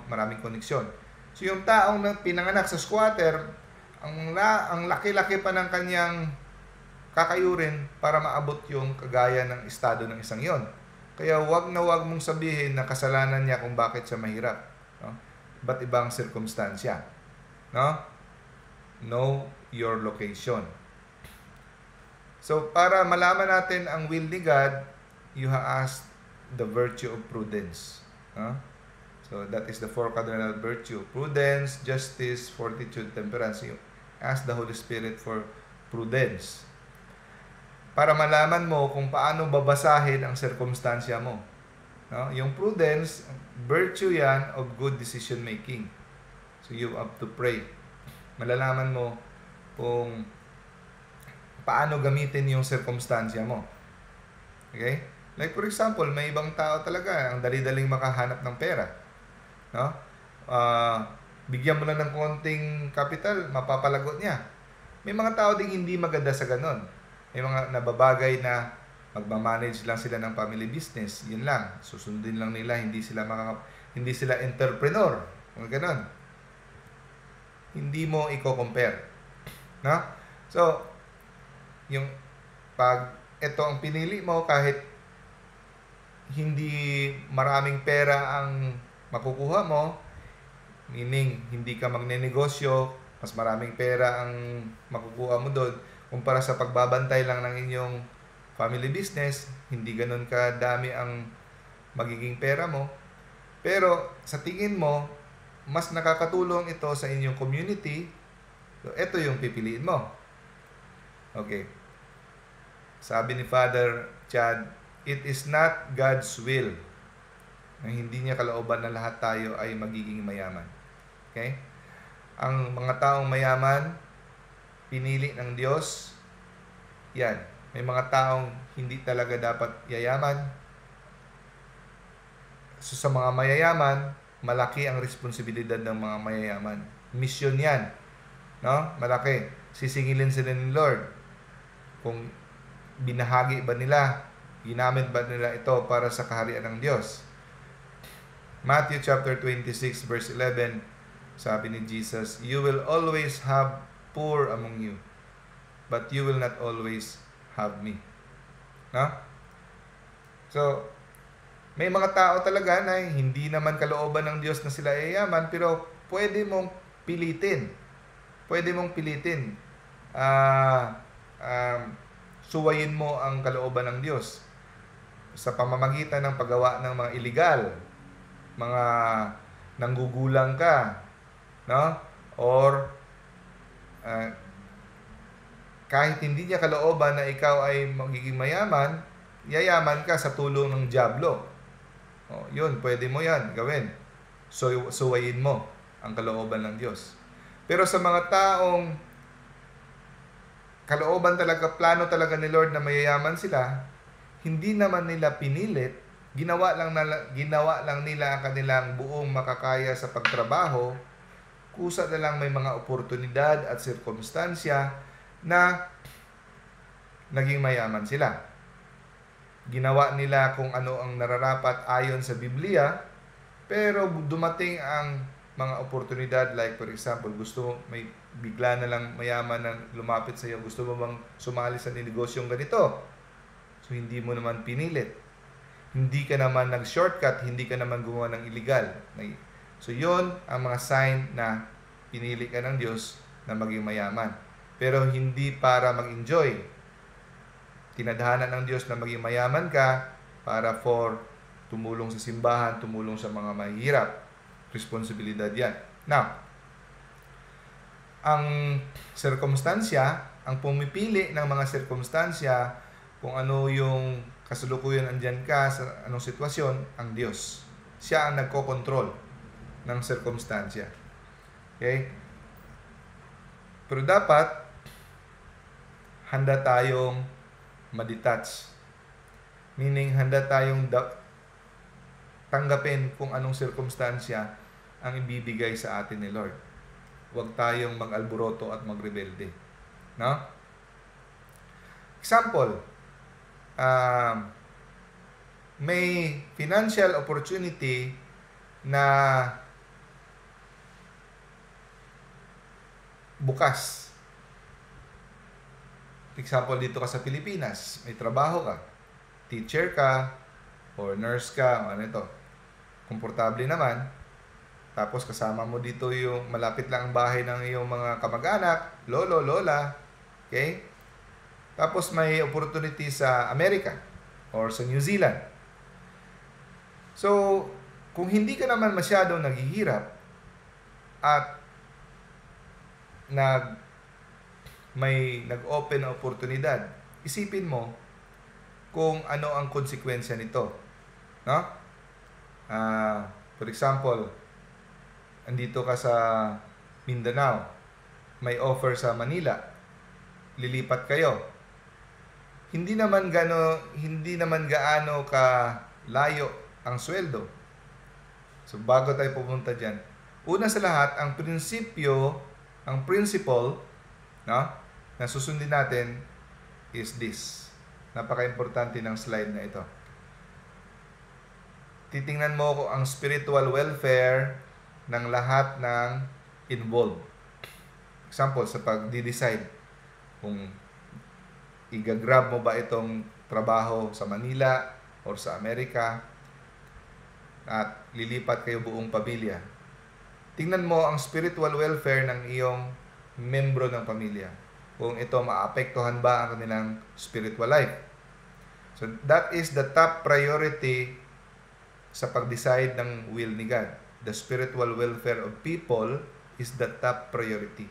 maraming koneksyon. So yung taong pinanganak sa squatter, ang laki-laki pa ng kanyang kakayurin para maabot yung kagaya ng estado ng isang yon. Kaya wag mong sabihin na kasalanan niya kung bakit siya mahirap. No? Ba't ibang sirkumstansya? No? Know your location. So, para malaman natin ang will ni God, you have asked the virtue of prudence. No? So, that is the four cardinal virtue. Prudence, justice, fortitude, temperance. You ask the Holy Spirit for prudence. Para malaman mo kung paano babasahin ang sirkumstansya mo. No? Yung prudence, virtue yan of good decision making. So you have to pray. Malalaman mo kung paano gamitin yung sirkumstansya mo. Okay? Like for example, may ibang tao talaga ang dali-daling makahanap ng pera, no? Bigyan mo lang ng konting capital, mapapalagot niya. May mga tao ding hindi maganda sa ganon. May mga nababagay na magmamanage lang sila ng family business, yun lang. Susundin lang nila, hindi sila entrepreneur. Mga ganon. Hindi mo i-compare, no? So, yung pag ito ang pinili mo, kahit hindi maraming pera ang makukuha mo, meaning hindi ka magnenegosyo, mas maraming pera ang makukuha mo doon kumpara sa pagbabantay lang ng inyong family business, hindi ganun kadami ang magiging pera mo. Pero sa tingin mo, mas nakakatulong ito sa inyong community, so ito yung pipiliin mo. Okay. Sabi ni Father Chad, it is not God's will na hindi niya kalooban na lahat tayo ay magiging mayaman. Okay? Ang mga taong mayaman, pinili ng Diyos, yan. May mga taong hindi talaga dapat yayaman. So sa mga mayayaman, malaki ang responsibilidad ng mga mayayaman. Mission yan. No? Malaki. Sisingilin sila ni Lord. Kung binahagi ba nila, ginamit ba nila ito para sa kaharian ng Diyos. Matthew chapter 26 verse 11, sabi ni Jesus, you will always have poor among you, but you will not always have me. No? So, may mga tao talaga na hindi naman kalooban ng Diyos na sila yayaman, pero pwede mong pilitin. Pwede mong pilitin. Suwayin mo ang kalooban ng Diyos sa pamamagitan ng paggawa ng mga illegal, mga nanggugulang ka, no? Or kahit hindi niya kalooban na ikaw ay magiging mayaman, yayaman ka sa tulong ng dyablo. Yun, pwede mo yan gawin. So, suwayin mo ang kalooban ng Diyos. Pero sa mga taong kalooban talaga, plano talaga ni Lord na mayayaman sila, hindi naman nila pinilit, ginawa lang nila ang kanilang buong makakaya sa pagtrabaho, kusa na lang may mga oportunidad at sirkumstansya na naging mayaman sila. Ginawa nila kung ano ang nararapat ayon sa Biblia, pero dumating ang mga oportunidad, like for example, gusto mo, may bigla na lang mayaman na lumapit sa iyo, gusto mo bang sumali sa negosyong ganito? So, hindi mo naman pinilit. Hindi ka naman nag-shortcut, hindi ka naman gumawa ng illegal. So, yun ang mga sign na pinili ka ng Diyos na maging mayaman. Pero hindi para mag-enjoy. Tinadhana ng Diyos na maging mayaman ka para for tumulong sa simbahan, tumulong sa mga mahihirap. Responsibilidad yan. Now, ang sirkumstansya, ang pumipili ng mga sirkumstansya, kung ano yung kasalukuyan andyan ka sa anong sitwasyon, ang Diyos. Siya ang nagko-control ng sirkumstansya. Okay? Pero dapat, handa tayong ma-detach. Meaning, handa tayong tanggapin kung anong sirkumstansya ang ibibigay sa atin ni Lord. Huwag tayong mag-alboroto at magrebelde. No? Example, may financial opportunity na bukas. Example, dito ka sa Pilipinas, may trabaho ka, teacher ka, or nurse ka, o ano ito, komportable naman, tapos kasama mo dito yung malapit lang ang bahay ng iyong mga kamag-anak, lolo, lola, okay? Tapos may opportunity sa Amerika or sa New Zealand. So, kung hindi ka naman masyadong naghihirap at may nag-open na oportunidad, isipin mo kung ano ang konsekwensya nito. No? For example, andito ka sa Mindanao, may offer sa Manila, lilipat kayo. hindi naman gaano ka layo ang sweldo. So bago tayo pumunta diyan, una sa lahat, ang principle, no, na susundin natin is this. Napaka-importante ng slide na ito. Titingnan mo ko ang spiritual welfare ng lahat ng involved. Example, sa pag-decide kung i-grab mo ba itong trabaho sa Manila or sa Amerika at lilipat kayo buong pamilya. Tingnan mo ang spiritual welfare ng iyong membro ng pamilya. Kung ito maapektuhan ba ang kanilang spiritual life. So that is the top priority sa pag-decide ng will ni God. The spiritual welfare of people is the top priority.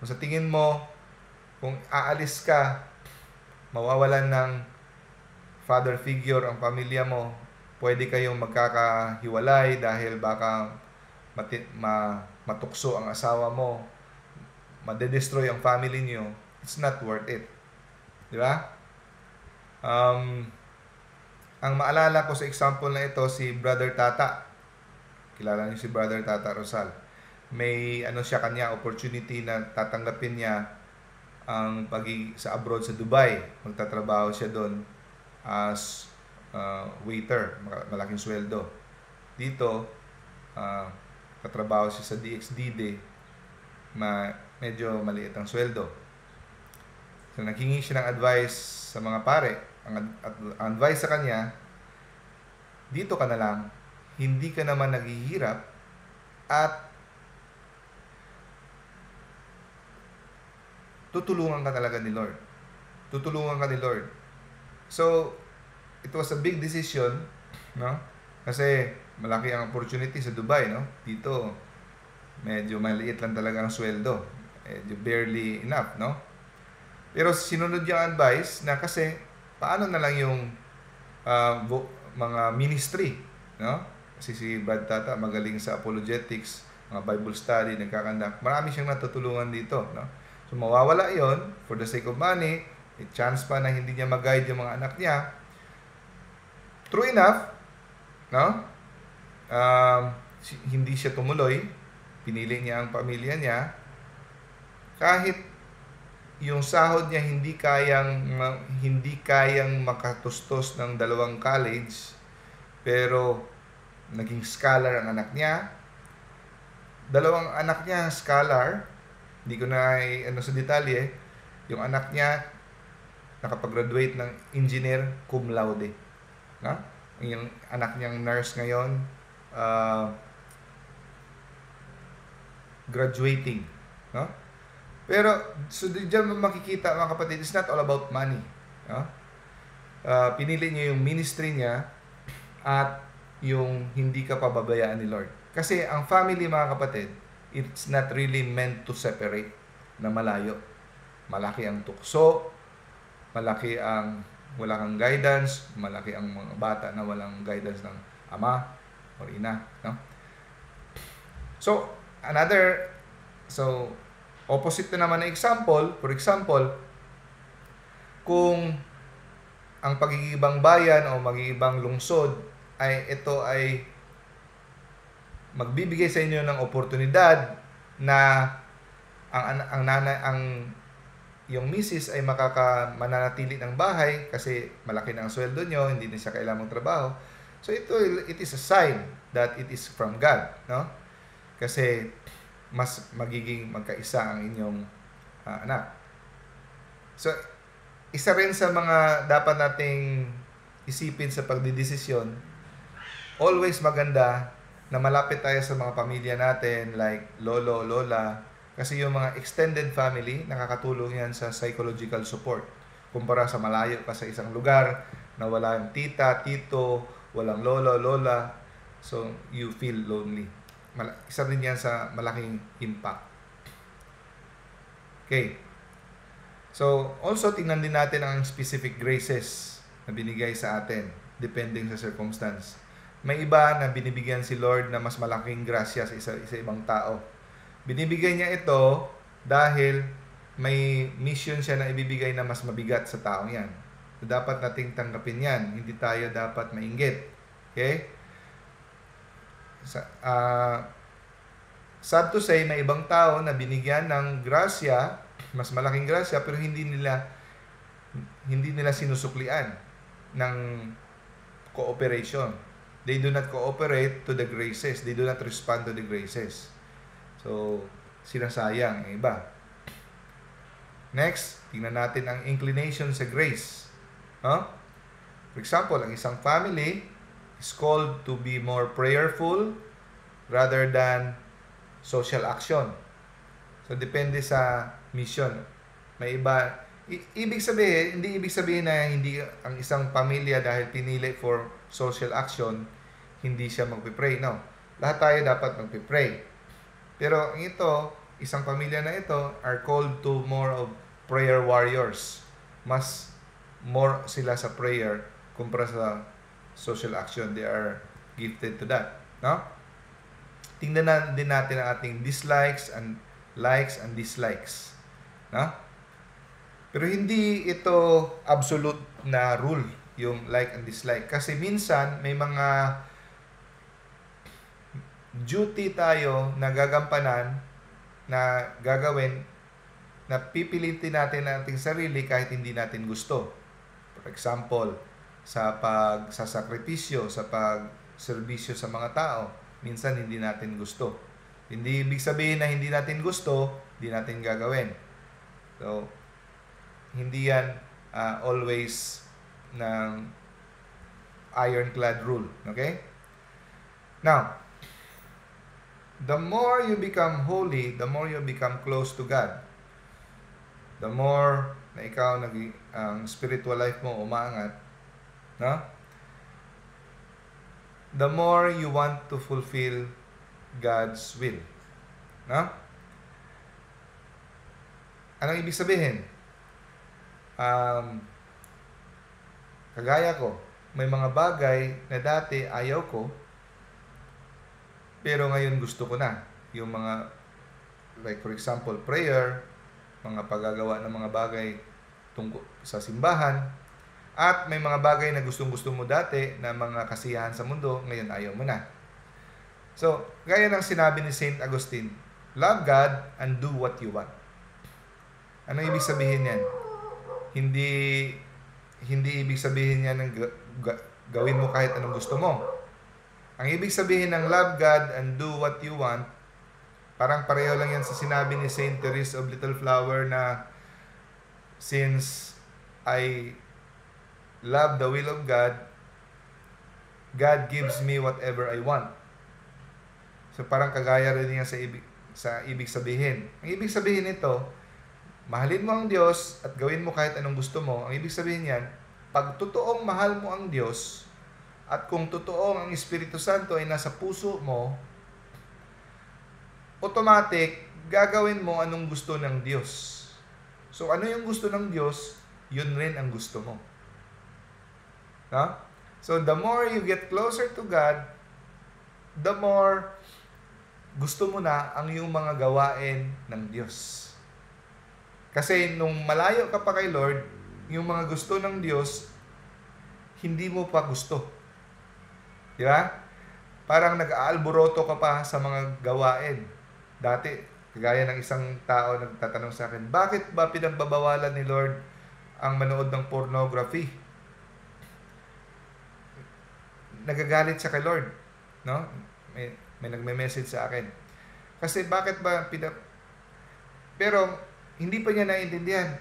Kung sa tingin mo, kung aalis ka, mawawalan ng father figure ang pamilya mo, pwede kayong magkakahiwalay dahil baka matukso ang asawa mo, madedestroy ang family niyo, it's not worth it. Di ba? Ang maalala ko sa example na ito, si Brother Tata. Kilala niyo si Brother Tata Rosal. May kanya opportunity na tatanggapin niya ang sa abroad sa Dubai. Magtatrabaho siya doon as waiter, malaking sweldo. Dito, katrabaho siya sa DXDD, medyo maliit ang sweldo. So naghingi siya ng advice sa mga pare. Ang advice sa kanya, dito ka na lang, hindi ka naman naghihirap at tutulungan ka talaga ni Lord. Tutulungan ka ni Lord. So, it was a big decision, no? Kasi malaki ang opportunity sa Dubai, no? Dito, medyo maliit lang talaga ang sweldo. Medyo barely enough, no? Pero sinunod yung advice na kasi paano na lang yung mga ministry, no? Kasi si Brad Tata magaling sa apologetics, mga Bible study, nagkakandak. Marami siyang natutulungan dito, no? So mawawala yon for the sake of money, may chance pa na hindi niya mag-guide yung mga anak niya. True enough, no? Hindi siya tumuloy, pinili niya ang pamilya niya. Kahit yung sahod niya hindi kayang makatustos ng 2 college, pero naging scholar ang anak niya. 2 anak niya scholar. Hindi ko na sa detalye. Yung anak niya nakapag-graduate ng engineer cum laude. No? Yung anak niyang nurse ngayon, graduating. No? Pero, so diyan makikita mga kapatid, it's not all about money. No? Pinili niya yung ministry niya at yung hindi ka pababayaan ni Lord. Kasi ang family mga kapatid, it's not really meant to separate na malayo. Malaki ang tukso, malaki ang wala kang guidance, malaki ang mga bata na walang guidance ng ama o ina. No? So, opposite na naman na example, for example, kung ang pagigibang bayan o magigibang lungsod ito ay magbibigay sa inyo ng oportunidad na yung misis ay mananatili ng bahay kasi malaki na ang sweldo nyo, hindi na siya kailangang trabaho. So it is a sign that it is from God, no? Kasi mas magiging magkaisa ang inyong anak. So isa rin sa mga dapat nating isipin sa pagdidesisyon, always maganda na malapit tayo sa mga pamilya natin like lolo, lola, kasi yung mga extended family, nakakatulong yan sa psychological support. Kumpara sa malayo pa sa isang lugar na walang tita, tito, walang lolo, lola, so you feel lonely. Isa rin yan sa malaking impact. Okay. So, also tingnan din natin ang specific graces na binigay sa atin, depending sa circumstance. May iba na binibigyan si Lord na mas malaking grasya sa isa ibang tao. Binibigay niya ito dahil may mission siya na ibibigay na mas mabigat sa taong yan. So, dapat nating tanggapin yan. Hindi tayo dapat mainggit. Okay? Sad to say, may ibang tao na binigyan ng grasya, mas malaking grasya, pero hindi nila sinusuklian ng cooperation. They do not cooperate to the graces. They do not respond to the graces. So, sinasayang ang iba. Next, tingnan natin ang inclination sa grace. For example, ang isang family is called to be more prayerful rather than social action. So, depende sa mission. May iba, hindi ibig sabihin na hindi ang isang pamilya dahil pinili for social action, hindi siya magpipray. No. Lahat tayo dapat magpipray. Pero ito, isang pamilya na ito are called to more of prayer warriors. Mas more sila sa prayer kumpara sa social action. They are gifted to that. No? Tingnan din natin ang ating dislikes and likes and dislikes. No? Pero hindi ito absolute na rule, yung like and dislike. Kasi minsan, may mga duty tayo na gagampanan, na gagawin, na pipilitin natin ang ating sarili kahit hindi natin gusto. For example, sa pagsasakripisyo, sa pagserbisyo sa mga tao, minsan hindi natin gusto. Hindi ibig sabihin na hindi natin gusto, hindi natin gagawin. So, hindi yan always ng ironclad rule. Okay? Now, the more you become holy, the more you become close to God. The more na ikaw ang spiritual life mo umaangat, no? The more you want to fulfill God's will. No? Anong ibig sabihin? Kagaya ko, may mga bagay na dati ayaw ko, pero ngayon gusto ko na. Yung mga, like for example, prayer, mga paggagawa ng mga bagay tungkol sa simbahan, at may mga bagay na gustong-gusto mo dati na mga kasiyahan sa mundo, ngayon ayaw mo na. So, gaya ng sinabi ni Saint Augustine, love God and do what you want. Ano ibig sabihin yan? Hindi ibig sabihin yan ng gawin mo kahit anong gusto mo. Ang ibig sabihin ng love God and do what you want, parang pareho lang yan sa sinabi ni Saint Teresa of Little Flower na since I love the will of God, God gives me whatever I want. So parang kagaya rin yan sa ibig sabihin. Ang ibig sabihin nito, mahalin mo ang Diyos at gawin mo kahit anong gusto mo. Ang ibig sabihin yan, pag totoong mahal mo ang Diyos, at kung totoong ang Espiritu Santo ay nasa puso mo, automatic, gagawin mo anong gusto ng Diyos. So, ano yung gusto ng Diyos, yun rin ang gusto mo. No? So, the more you get closer to God, the more gusto mo na ang iyong mga gawain ng Diyos. Kasi nung malayo ka pa kay Lord, yung mga gusto ng Diyos, hindi mo pa gusto. Di ba? Parang nag-aalboroto ka pa sa mga gawain. Dati, kagaya ng isang tao nagtatanong sa akin, bakit ba pinagbabawalan ni Lord ang manood ng pornography? Nagagalit siya kay Lord. No? May nagme-message sa akin. Kasi bakit ba Pero, hindi pa niya naiintindihan.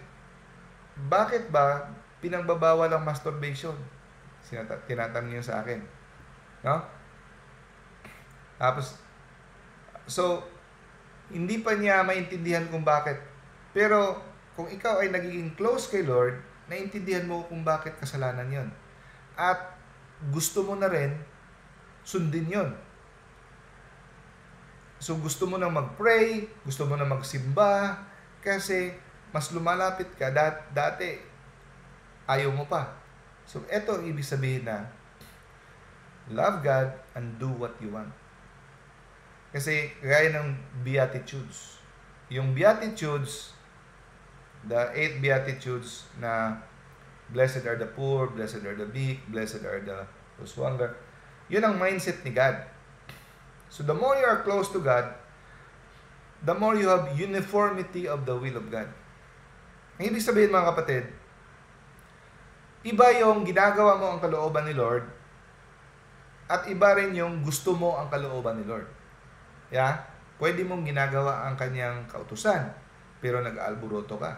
Bakit ba pinagbabawal ang masturbation? Tinatanong niya sa akin. No? Tapos, so, hindi pa niya maintindihan kung bakit. Pero, kung ikaw ay nagiging close kay Lord, naintindihan mo kung bakit kasalanan yon. At, gusto mo na rin, sundin yon. So, gusto mo na mag-pray, gusto mo na magsimba, kasi, mas lumalapit ka, dati, ayaw mo pa. So, eto ang ibig sabihin na, love God and do what you want. Kasi, gaya ng Beatitudes. Yung Beatitudes, the 8 Beatitudes na blessed are the poor, blessed are the meek, blessed are those who hunger. Yun ang mindset ni God. So the more you are close to God, the more you have uniformity of the will of God. Ang ibig sabihin mga kapatid, iba yung ginagawa mo ang kalooban ni Lord at iba rin yung gusto mo ang kalooban ni Lord. Yeah? Pwede mong ginagawa ang kanyang kautusan, pero nag-aalburoto ka.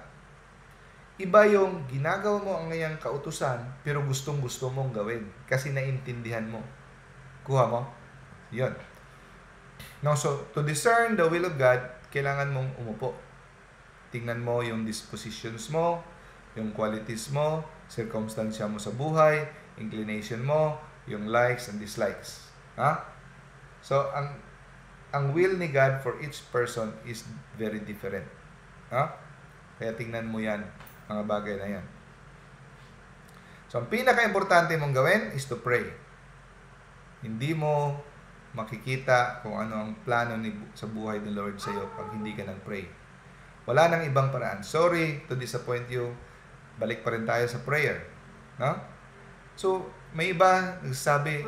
Iba yung ginagawa mo ang kanyang kautusan, pero gustong-gusto mong gawin kasi naintindihan mo. Kuha mo? Yun. Now, so, to discern the will of God, kailangan mong umupo. Tingnan mo yung dispositions mo, yung qualities mo, circumstansya mo sa buhay, inclination mo, yung likes and dislikes. Ha? So, ang will ni God for each person is very different. Ha? Kaya tingnan mo yan, mga bagay na yan. So, ang pinaka-importante mong gawin is to pray. Hindi mo makikita kung ano ang plano sa buhay ni Lord sa iyo pag hindi ka nag-pray. Wala nang ibang paraan. Sorry to disappoint you. Balik pa rin tayo sa prayer. No? So, may iba nagsasabi,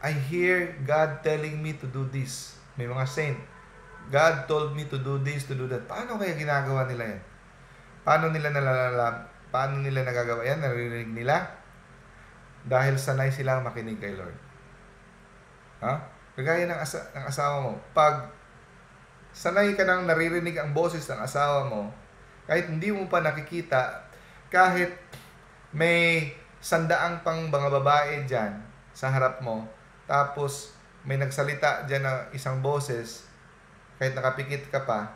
I hear God telling me to do this. May mga saint, God told me to do this, to do that. Paano kaya ginagawa nila yan? Paano nila nalalaman? Paano nila nagagawa yan? Naririnig nila? Dahil sanay silang makinig kay Lord. Ha? Kagaya ng asawa mo. Pag sanay ka nang naririnig ang boses ng asawa mo, kahit hindi mo pa nakikita, kahit may sandaang pang mga babae dyan sa harap mo, tapos may nagsalita dyan na isang boses, kahit nakapikit ka pa,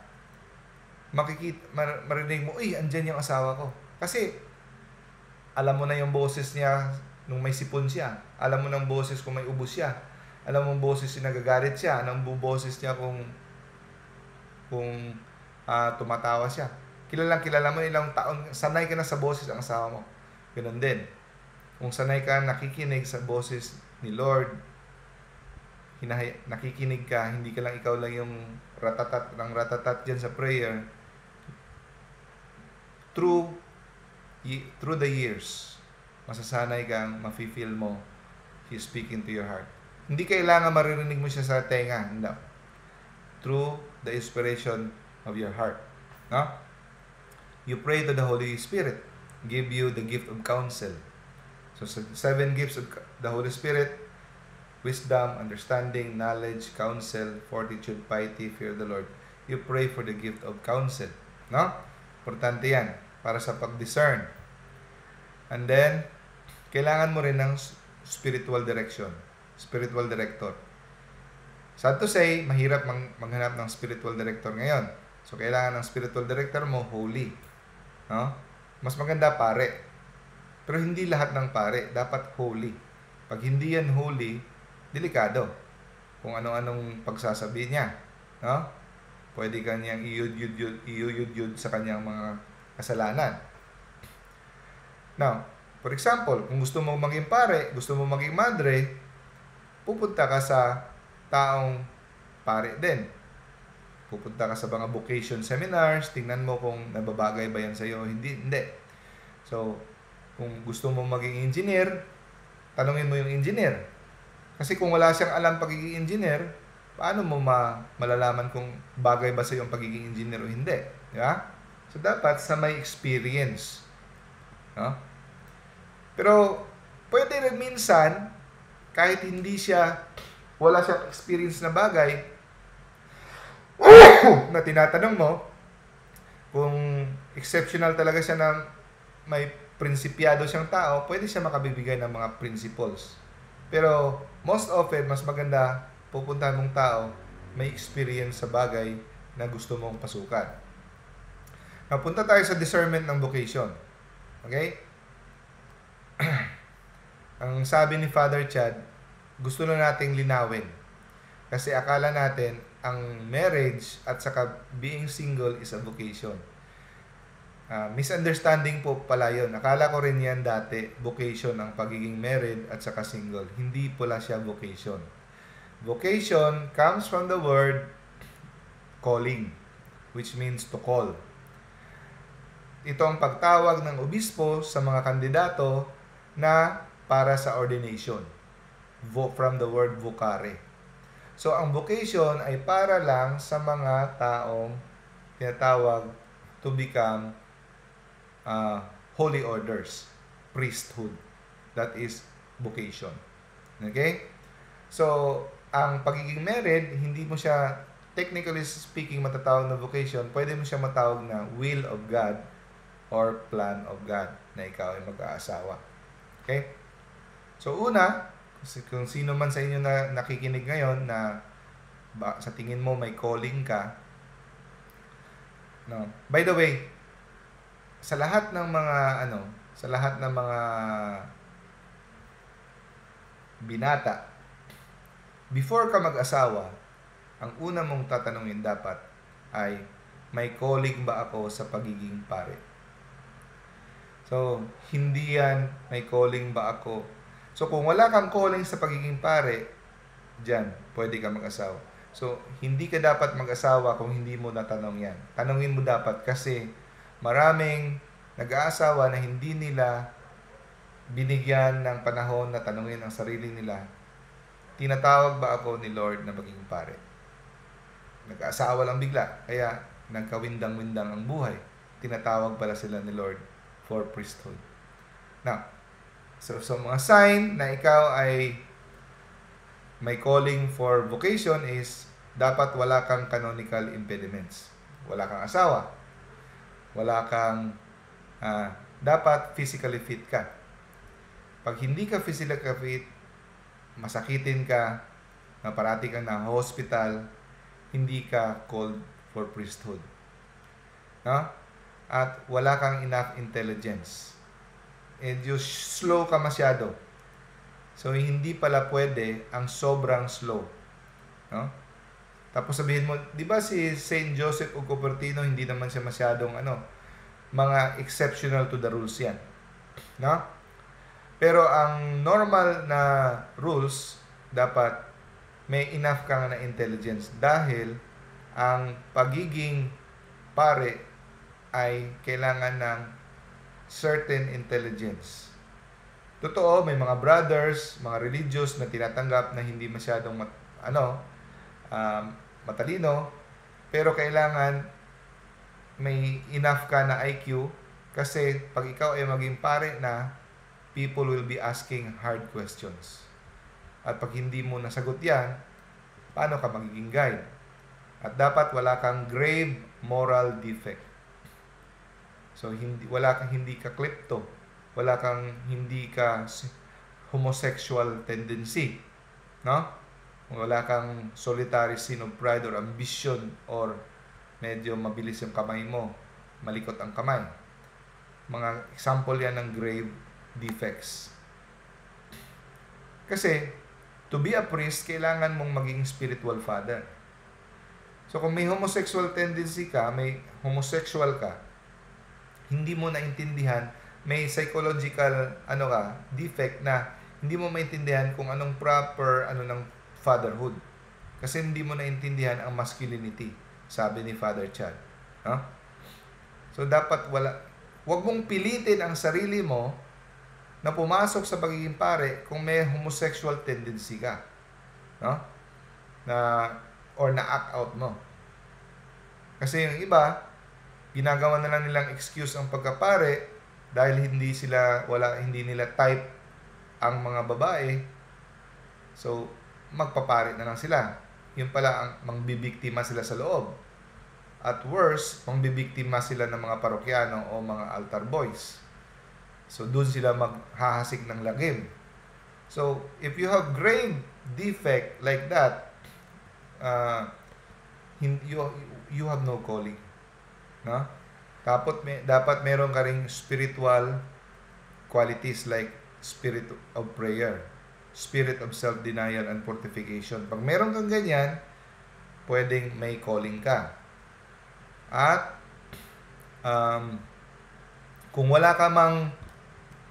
marinig mo, andyan yung asawa ko. Kasi, alam mo na yung boses niya nung may sipon siya. Alam mo ng boses kung may ubos siya. Alam mo ang boses yung nagagalit siya. Alam mo boses niya kung tumatawa siya. Kilala mo ilang taon, sanay ka na sa boses ng asawa mo. Ganun din. Kung sanay ka nakikinig sa boses ni Lord, nakikinig ka, hindi ka lang ikaw lang yung ratatat dyan sa prayer, through the years, masasanay kang mafe-feel mo He's speaking to your heart. Hindi kailangan maririnig mo siya sa tenga. No. Through the inspiration of your heart. No? You pray to the Holy Spirit. Give you the gift of counsel. So, 7 gifts of the Holy Spirit: wisdom, understanding, knowledge, counsel, fortitude, piety, fear of the Lord. You pray for the gift of counsel. No? Importante yan para sa pag-discern. And then, kailangan mo rin ng spiritual direction. Spiritual director. Sad to say, mahirap maghanap ng spiritual director ngayon. So, kailangan ng spiritual director mo holy. No? Mas maganda pare. Pero hindi lahat ng pare dapat holy. Pag hindi yan holy, delikado. Kung ano-anong pagsasabi niya. No? Pwede kanyang iyud-yud sa kanyang mga kasalanan. Now, for example, kung gusto mo maging pare, gusto mo maging madre, pupunta ka sa taong pare din. Pupunta ka sa mga vocation seminars, tingnan mo kung nababagay ba yan sa'yo. Hindi. So, kung gusto mo maging engineer, tanungin mo yung engineer. Kasi kung wala siyang alam pagiging engineer, paano mo malalaman kung bagay ba sa'yo ang pagiging engineer o hindi? Di ba? So, dapat sa may experience. No? Pero, pwede rin minsan, kahit wala siyang experience na bagay, na tinatanong mo, kung exceptional talaga siya na may prinsipyado siyang tao, pwede siya makabibigay ng mga principles. Pero, most often, mas maganda pupuntahan mong tao may experience sa bagay na gusto mong pasukan. Napunta tayo sa discernment ng vocation. Okay? Ang sabi ni Father Chad, gusto na nating linawin. Kasi akala natin, ang marriage at saka being single is a vocation. Misunderstanding po pala yun. Akala ko rin yan dati, vocation ang pagiging married at saka single. Hindi pala siya vocation. Vocation comes from the word calling. which means to call. Ito ang pagtawag ng obispo sa mga kandidato na para sa ordination. From the word vocare. So, ang vocation ay para lang sa mga taong tinatawag to become holy orders, priesthood. That is vocation. Okay? So, ang pagiging married, hindi mo siya, technically speaking, matatawag na vocation. Pwede mo siya matawag na will of God or plan of God na ikaw ay mag-aasawa. Okay? So, una, kung sino man sa inyo na nakikinig ngayon na sa tingin mo may calling ka, no. By the way, sa lahat ng mga binata, before ka mag-asawa, ang una mong tatanungin dapat ay, may calling ba ako sa pagiging pare? So, hindi yan, may calling ba ako? So, kung wala kang calling sa pagiging pare, dyan, pwede ka mag-asawa. So, hindi ka dapat mag-asawa kung hindi mo natanong yan. Tanungin mo dapat kasi maraming nag-aasawa na hindi nila binigyan ng panahon na tanungin ang sarili nila, tinatawag ba ako ni Lord na maging pare? Nag-aasawa lang bigla, kaya nagkawindang-windang ang buhay. Tinatawag pala sila ni Lord for priesthood. Now, so mga sign na ikaw ay may calling for vocation is dapat wala kang canonical impediments. Wala kang asawa. Wala kang dapat physically fit ka. Pag hindi ka physically fit, masakitin ka, na parati kang na hospital, hindi ka called for priesthood. No? At wala kang enough intelligence. And you slow ka masyado. So, hindi pala pwede ang sobrang slow. No? Tapos sabihin mo, di ba si Saint Joseph of Cupertino, hindi naman siya masyadong mga exceptional to the rules yan. No? Pero ang normal na rules, dapat may enough kang na intelligence. Dahil ang pagiging pare ay kailangan ng certain intelligence. Totoo, may mga brothers, mga religious na tinatanggap na hindi masyadong matalino, pero kailangan may enough ka na IQ kasi pag ikaw ay maging pare na, people will be asking hard questions. At pag hindi mo nasagot yan, paano ka magiging guide? At dapat wala kang grave moral defect. So, hindi ka klepto, hindi ka homosexual tendency, no? Wala kang solitary sin of pride or ambition or medyo mabilis yung kamay mo, malikot ang kamay. Mga example yan ng grave defects. Kasi, to be a priest, kailangan mong maging spiritual father. So, kung may homosexual tendency ka, may homosexual ka, hindi mo naintindihan, may psychological defect na hindi mo maintindihan kung anong proper ng fatherhood. Kasi hindi mo naintindihan ang masculinity, sabi ni Father Chad. No? So dapat wag mong pilitin ang sarili mo na pumasok sa pagiging pare kung may homosexual tendency ka. No? Or na-act out mo. Kasi yung iba, ginagawa na lang nilang excuse ang pagkapare dahil hindi nila type ang mga babae. So, magpapare na lang sila. Yun pala ang mangbibiktima sila sa loob. At worse, mangbibiktima sila ng mga parokyano o mga altar boys. So, doon sila maghahasik ng lagim. So, if you have grave defect like that, you have no calling. No? Dapat meron ka ring spiritual qualities like spirit of prayer, spirit of self-denial and fortification. Pag meron kang ganyan, pwedeng may calling ka. At kung wala ka mang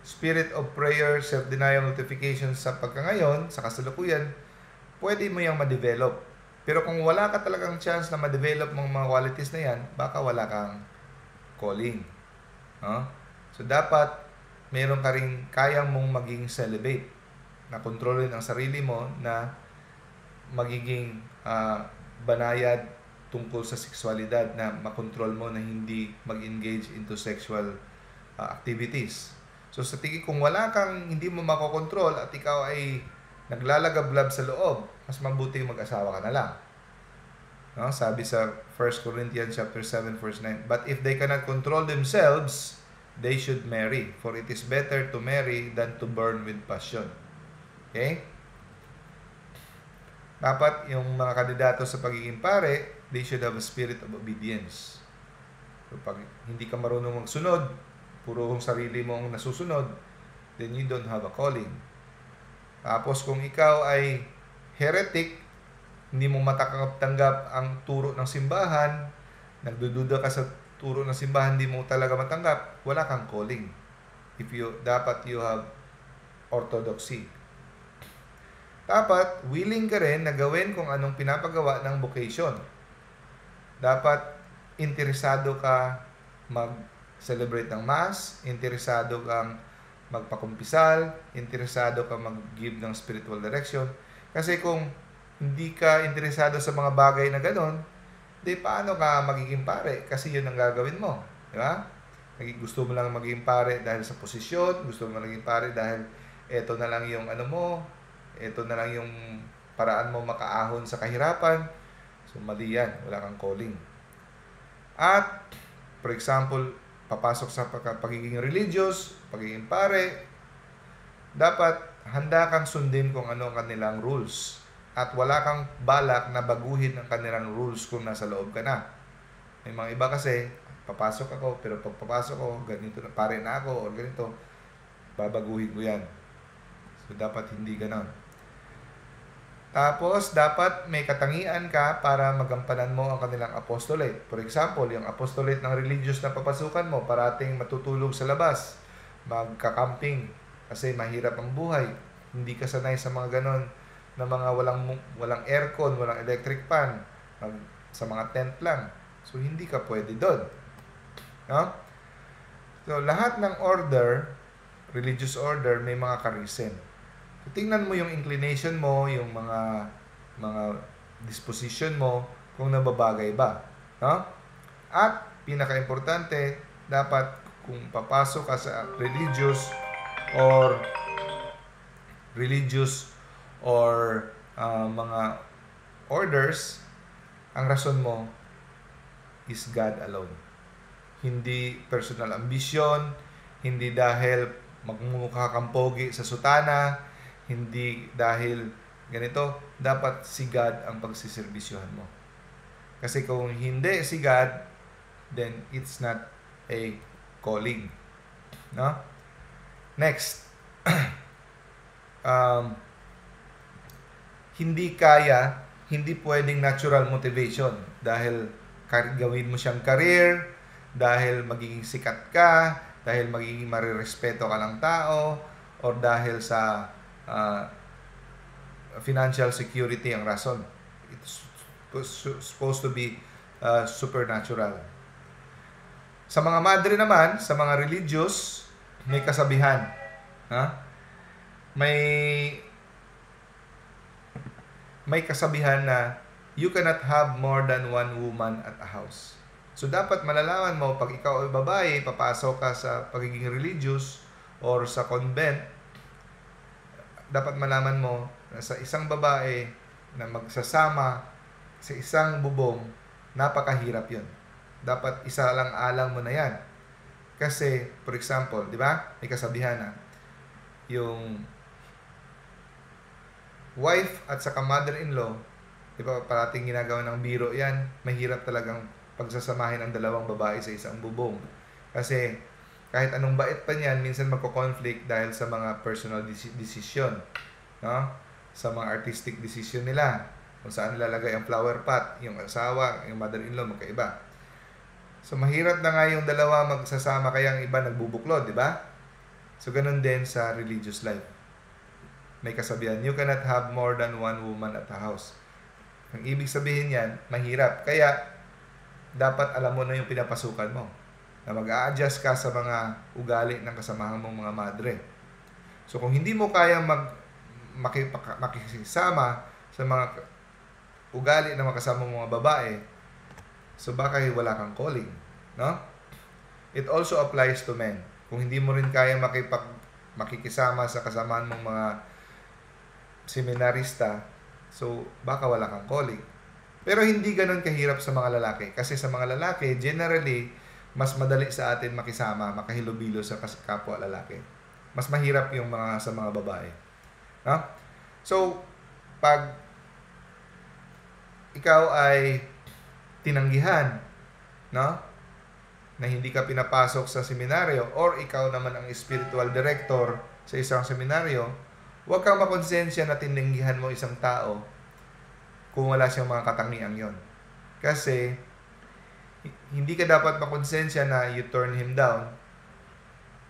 spirit of prayer, self-denial, fortification sa pagkangayon, sa kasalukuyan, pwede mo yung ma-develop. Pero kung wala ka talagang chance na ma-develop mong mga qualities na yan, baka wala kang calling. No? So, dapat meron ka rin kayang mong maging celibate, na kontrolin ang sarili mo, na magiging banayad tungkol sa sexualidad, na makontrol mo na hindi mag-engage into sexual activities. So, sa tingin kung wala kang, hindi mo makokontrol at ikaw ay naglalagablab sa loob, mas mabuti mag-asawa ka na lang. No? Sabi sa 1 Corinthians chapter 7 verse 9, "But if they cannot control themselves, they should marry, for it is better to marry than to burn with passion." Okay? Dapat yung mga kandidato sa pagiging pare, they should have a spirit of obedience. So, pag hindi ka marunong magsunod, puro kung sarili mo ang nasusunod, then you don't have a calling. Tapos kung ikaw ay heretic, hindi mo matanggap ang turo ng simbahan, nagdududa ka sa turo ng simbahan, hindi mo talaga matanggap, wala kang calling. Dapat you have orthodoxy. Dapat willing ka rin na gawin kung anong pinapagawa ng vocation. Dapat interesado ka mag-celebrate ng mass, interesado kang magpakumpisal, interesado ka mag-give ng spiritual direction. Kasi kung hindi ka interesado sa mga bagay na ganon, di paano ka magiging pare? Kasi yun ang gagawin mo. Di ba? Gusto mo lang maging pare dahil sa posisyon, gusto mo maging pare dahil eto na lang yung ano mo, eto na lang yung paraan mo makaahon sa kahirapan. So, mali yan. Wala kang calling. At, for example, papasok sa pagiging religious, pagiging pare, dapat handa kang sundin kung ano ang kanilang rules. At wala kang balak na baguhin ang kanilang rules kung nasa loob ka na. May mga iba kasi, papasok ako, pero pag papasok ko, ganito na, pare na ako, o ganito, babaguhin ko yan. So, dapat hindi ganon. Tapos, dapat may katangian ka para magampanan mo ang kanilang apostolate. For example, yung apostolate ng religious na papasukan mo, parating matutulog sa labas, magka-camping, kasi mahirap ang buhay. Hindi ka sanay sa mga ganon, na mga walang aircon, walang electric fan, sa mga tent lang. So, hindi ka pwede doon. No? So, lahat ng order, religious order, may mga ka-reason. Tingnan mo yung inclination mo, yung mga disposition mo, kung nababagay ba. No? At, pinaka-importante, dapat kung papasok ka sa religious or mga orders, ang rason mo is God alone. Hindi personal ambition, hindi dahil magmumukha kang pogi sa sutana, hindi dahil ganito, dapat si God ang pagsiservisyohan mo. Kasi kung hindi si God, then it's not a calling. No? Next. Hindi pwedeng natural motivation dahil gawin mo siyang career, dahil magiging sikat ka, dahil magiging marirespeto ka ng tao, or dahil sa financial security ang rason. It's supposed to be supernatural. Sa mga madre naman, sa mga religious, may kasabihan. May kasabihan na you cannot have more than one woman at a house. So, dapat malalaman mo, pag ikaw ay babae, papasok ka sa pagiging religious or sa convent, dapat malaman mo na sa isang babae na magsasama sa isang bubong, napakahirap yun. Dapat isa lang alang mo na yan. Kasi, for example, di ba? May kasabihan na yung wife at saka mother-in-law, di ba, parating ginagawa ng biro yan, mahirap talagang pagsasamahin ang dalawang babae sa isang bubong. Kasi, kahit anong bait pa niyan, minsan magko-conflict dahil sa mga personal decision. No? Sa mga artistic decision nila. Kung saan nilalagay ang flower pot, yung asawa, yung mother-in-law, magkaiba. So, mahirap na nga yung dalawa magsasama, kaya ang iba nagbubuklod, di ba? So, ganun din sa religious life. May kasabihan, you cannot have more than one woman at a house. Ang ibig sabihin yan, mahirap. Kaya, dapat alam mo na yung pinapasukan mo. Na mag-a-adjust ka sa mga ugali ng kasamahan mong mga madre. So, kung hindi mo kayang makisama sa mga ugali ng mga kasama mong mga babae, so baka wala kang calling. No? It also applies to men. Kung hindi mo rin kaya makikisama sa kasamahan mong mga seminarista, so baka wala kang calling. Pero hindi ganun kahirap sa mga lalaki. Kasi sa mga lalaki, generally, mas madali sa atin makisama, makahilubilo sa kapwa lalaki. Mas mahirap yung sa mga babae. No? So, pag ikaw ay tinanggihan, no? Na hindi ka pinapasok sa seminaryo, or ikaw naman ang spiritual director sa isang seminaryo, huwag kang makonsensya na tinanggihan mo isang tao kung wala siyang mga katangiang yon. Kasi, hindi ka dapat makonsensya na you turn him down.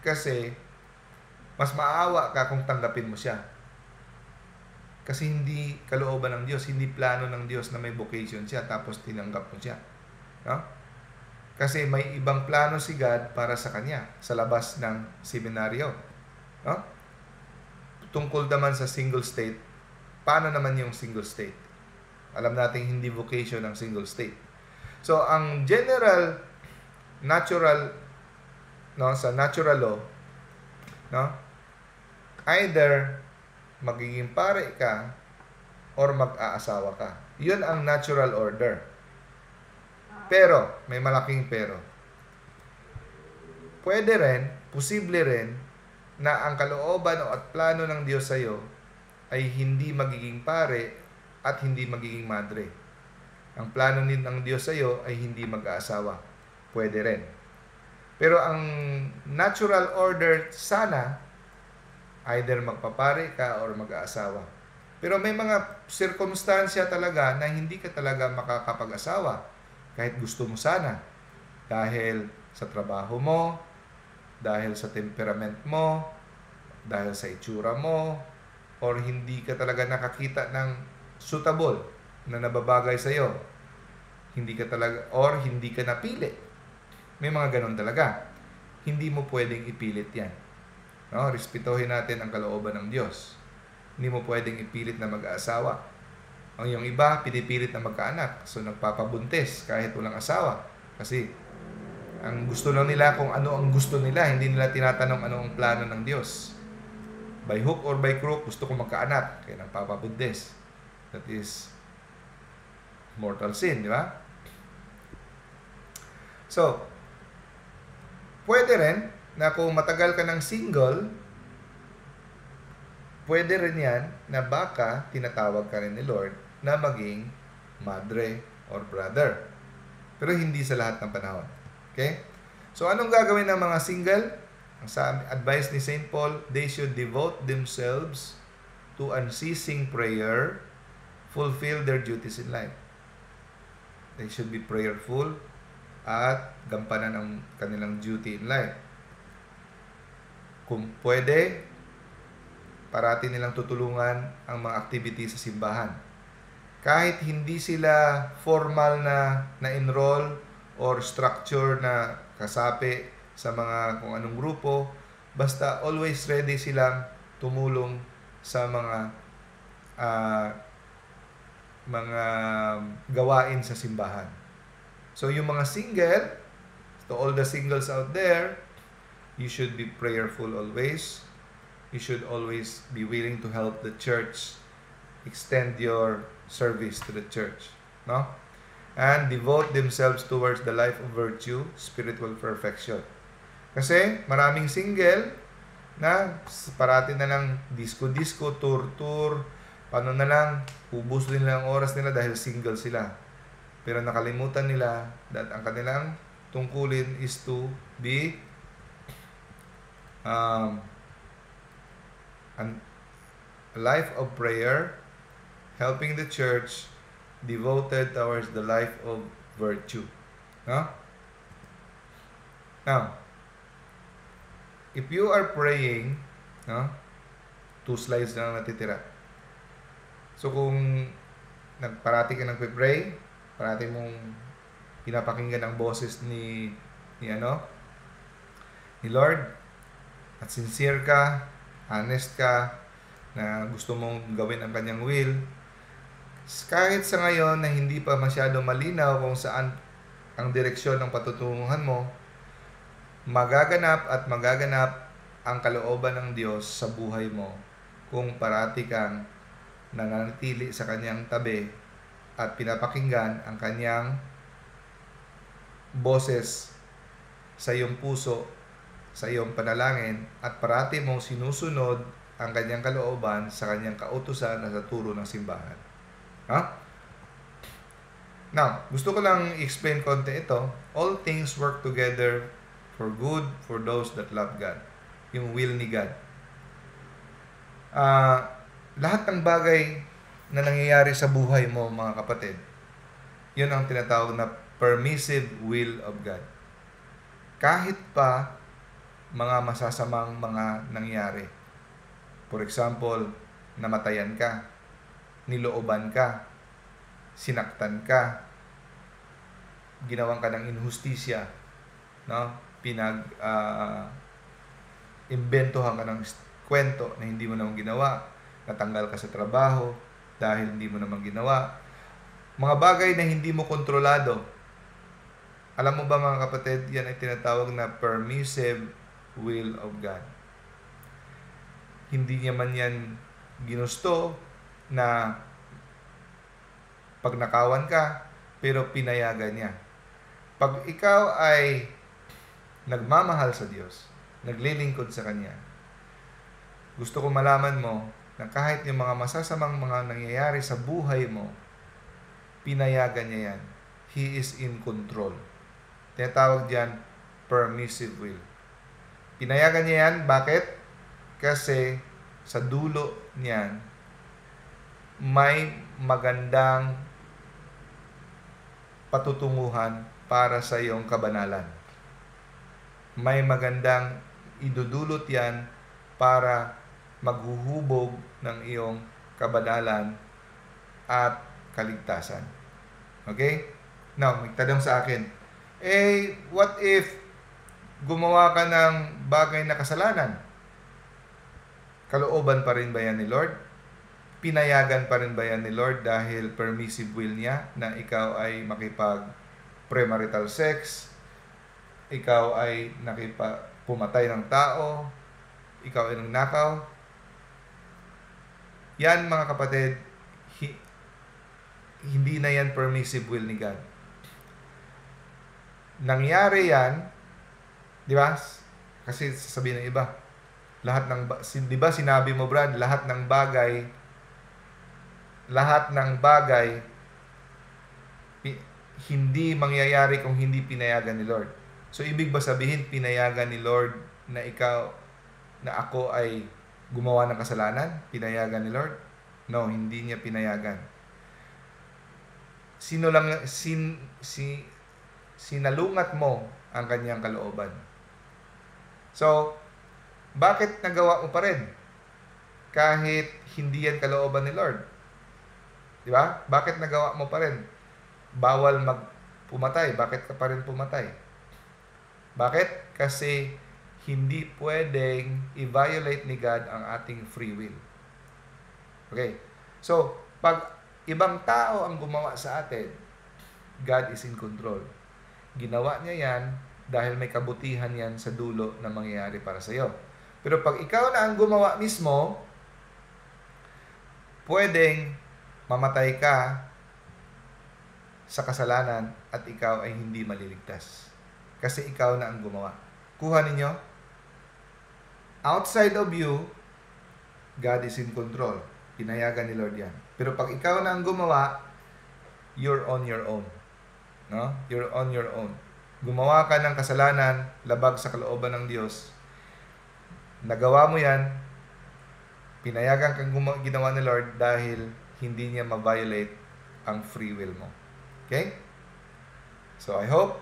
Kasi, mas maawa ka kung tanggapin mo siya. Kasi hindi kalooban ng Diyos, hindi plano ng Diyos na may vocation siya, tapos tinanggap mo siya. No? Kasi may ibang plano si God para sa kanya, sa labas ng seminaryo. No? Tungkol naman sa single state, paano naman yung single state? Alam natin hindi vocation ang single state. So, ang general, natural, no, sa natural law, no, either magiging pare ka or mag-aasawa ka. Yun ang natural order. Pero, may malaking pero. Pwede rin, posible rin, na ang kalooban at plano ng Diyos sa iyo ay hindi magiging pare at hindi magiging madre. Ang plano ng Diyos sa iyo ay hindi mag-aasawa. Pwede rin. Pero ang natural order sana, either magpapare ka or mag-aasawa. Pero may mga sirkumstansya talaga na hindi ka talaga makakapag-asawa kahit gusto mo sana. Dahil sa trabaho mo, dahil sa temperament mo, dahil sa itsura mo, or hindi ka talaga nakakita ng suitable na nababagay sa iyo. Hindi ka talaga, or hindi ka napili. May mga ganun talaga. Hindi mo pwedeng ipilit yan. No? Respetuhin natin ang kalooban ng Diyos. Hindi mo pwedeng ipilit na mag-aasawa. Ang yung iba, pinipilit na magkaanak. So, nagpapabuntis kahit walang asawa. Kasi, ang gusto lang nila kung ano ang gusto nila. Hindi nila tinatanong ano ang plano ng Diyos. By hook or by crook, gusto ko magkaanak. Kaya nagpapabuntis. That is mortal sin, di ba? So, pwede rin na kung matagal ka ng single, pwede rin yan na baka tinatawag ka rin ni Lord na maging madre or brother. Pero hindi sa lahat ng panahon. Okay? So, anong gagawin ng mga single? Ang sa advice ni St. Paul, they should devote themselves to unceasing prayer, fulfill their duties in life. They should be prayerful at gampanan ang kanilang duty in life. Kung pwede, parati nilang tutulungan ang mga activities sa simbahan. Kahit hindi sila formal na enroll or structure na kasapi sa mga kung anong grupo, basta always ready silang tumulong sa mga gawain sa simbahan. So, yung mga single, to all the singles out there, you should be prayerful always. You should always be willing to help the church, extend your service to the church, no? And devote themselves towards the life of virtue, spiritual perfection. Kasi maraming single na parati na lang disco-disco, tour-tour, paano na lang, ubos din lang ang oras nila dahil single sila. Pero nakalimutan nila that ang kanilang tungkulin is to be a life of prayer, helping the church, devoted towards the life of virtue. No? Now, if you are praying, no? 2 slides na lang natitira. So kung parati ka nagpe-pray, parati mong pinapakinggan ang boses ni Lord, at sincere ka, honest ka, na gusto mong gawin ang kanyang will, kahit sa ngayon na hindi pa masyado malinaw kung saan ang direksyon ng patutunguhan mo, magaganap ang kalooban ng Diyos sa buhay mo kung parati kang nananatili sa kanyang tabi at pinapakinggan ang kanyang boses sa iyong puso, sa iyong panalangin, at parati mong sinusunod ang kanyang kalooban sa kanyang kautusan na sa turo ng simbahan. Now, gusto ko lang i-explain konti ito. All things work together for good for those that love God. Yung will ni God. Lahat ng bagay na nangyayari sa buhay mo, mga kapatid, yun ang tinatawag na permissive will of God. Kahit pa mga masasamang mga nangyari. For example, namatayan ka, nilooban ka, sinaktan ka, ginawan ka ng inhustisya, no? Inbentohan ka ng kwento na hindi mo naman ginawa, natanggal ka sa trabaho dahil hindi mo naman ginawa. Mga bagay na hindi mo kontrolado. Alam mo ba, mga kapatid, yan ay tinatawag na permissive will of God. Hindi niya man yan ginusto na pagnakawan ka, pero pinayagan niya. Pag ikaw ay nagmamahal sa Diyos, naglilingkod sa Kanya, gusto ko malaman mo na kahit yung mga masasamang mga nangyayari sa buhay mo, pinayagan niya yan. He is in control. Tinatawag diyan permissive will. Pinayagan niya yan. Bakit? Kasi sa dulo niyan, may magandang patutunguhan para sa iyong kabanalan. May magandang idudulot yan para maghuhubog ng iyong kabanalan at kaligtasan. Okay? Now, magtanong sa akin, what if gumawa ka ng bagay na kasalanan? Kalooban pa rin ba yan ni Lord? Pinayagan pa rin ba yan ni Lord dahil permissive will niya na ikaw ay makipag premarital sex, ikaw ay pumatay ng tao, ikaw ay nagnakaw? Yan, mga kapatid, hindi na yan permissive will ni God. Nangyari yan, di ba? Kasi sasabihin ng iba, di ba sinabi mo, Brad, lahat ng bagay hindi mangyayari kung hindi pinayagan ni Lord. So, ibig ba sabihin, pinayagan ni Lord na ako ay gumawa ng kasalanan? Pinayagan ni Lord? No, hindi niya pinayagan. Sinalungat mo ang kanyang kalooban. So, bakit nagawa mo pa rin? Kahit hindi yan kalooban ni Lord. Di ba? Bakit nagawa mo pa rin? Bawal pumatay. Bakit ka pa rin pumatay? Bakit? Kasi hindi pwedeng i-violate ni God ang ating free will. Okay? So, pag ibang tao ang gumawa sa atin, God is in control. Ginawa niya yan dahil may kabutihan yan sa dulo na mangyayari para sa iyo. Pero pag ikaw na ang gumawa mismo, pwedeng mamatay ka sa kasalanan at ikaw ay hindi maliligtas. Kasi ikaw na ang gumawa. Kuha ninyo? Outside of you, God is in control. Pinayagan ni Lord yan. Pero pag ikaw na ang gumawa, you're on your own. No? You're on your own. Gumawa ka ng kasalanan, labag sa kalooban ng Diyos. Nagawa mo yan, pinayagan kang ginawa ni Lord dahil hindi niya ma-violate ang free will mo. Okay? So, I hope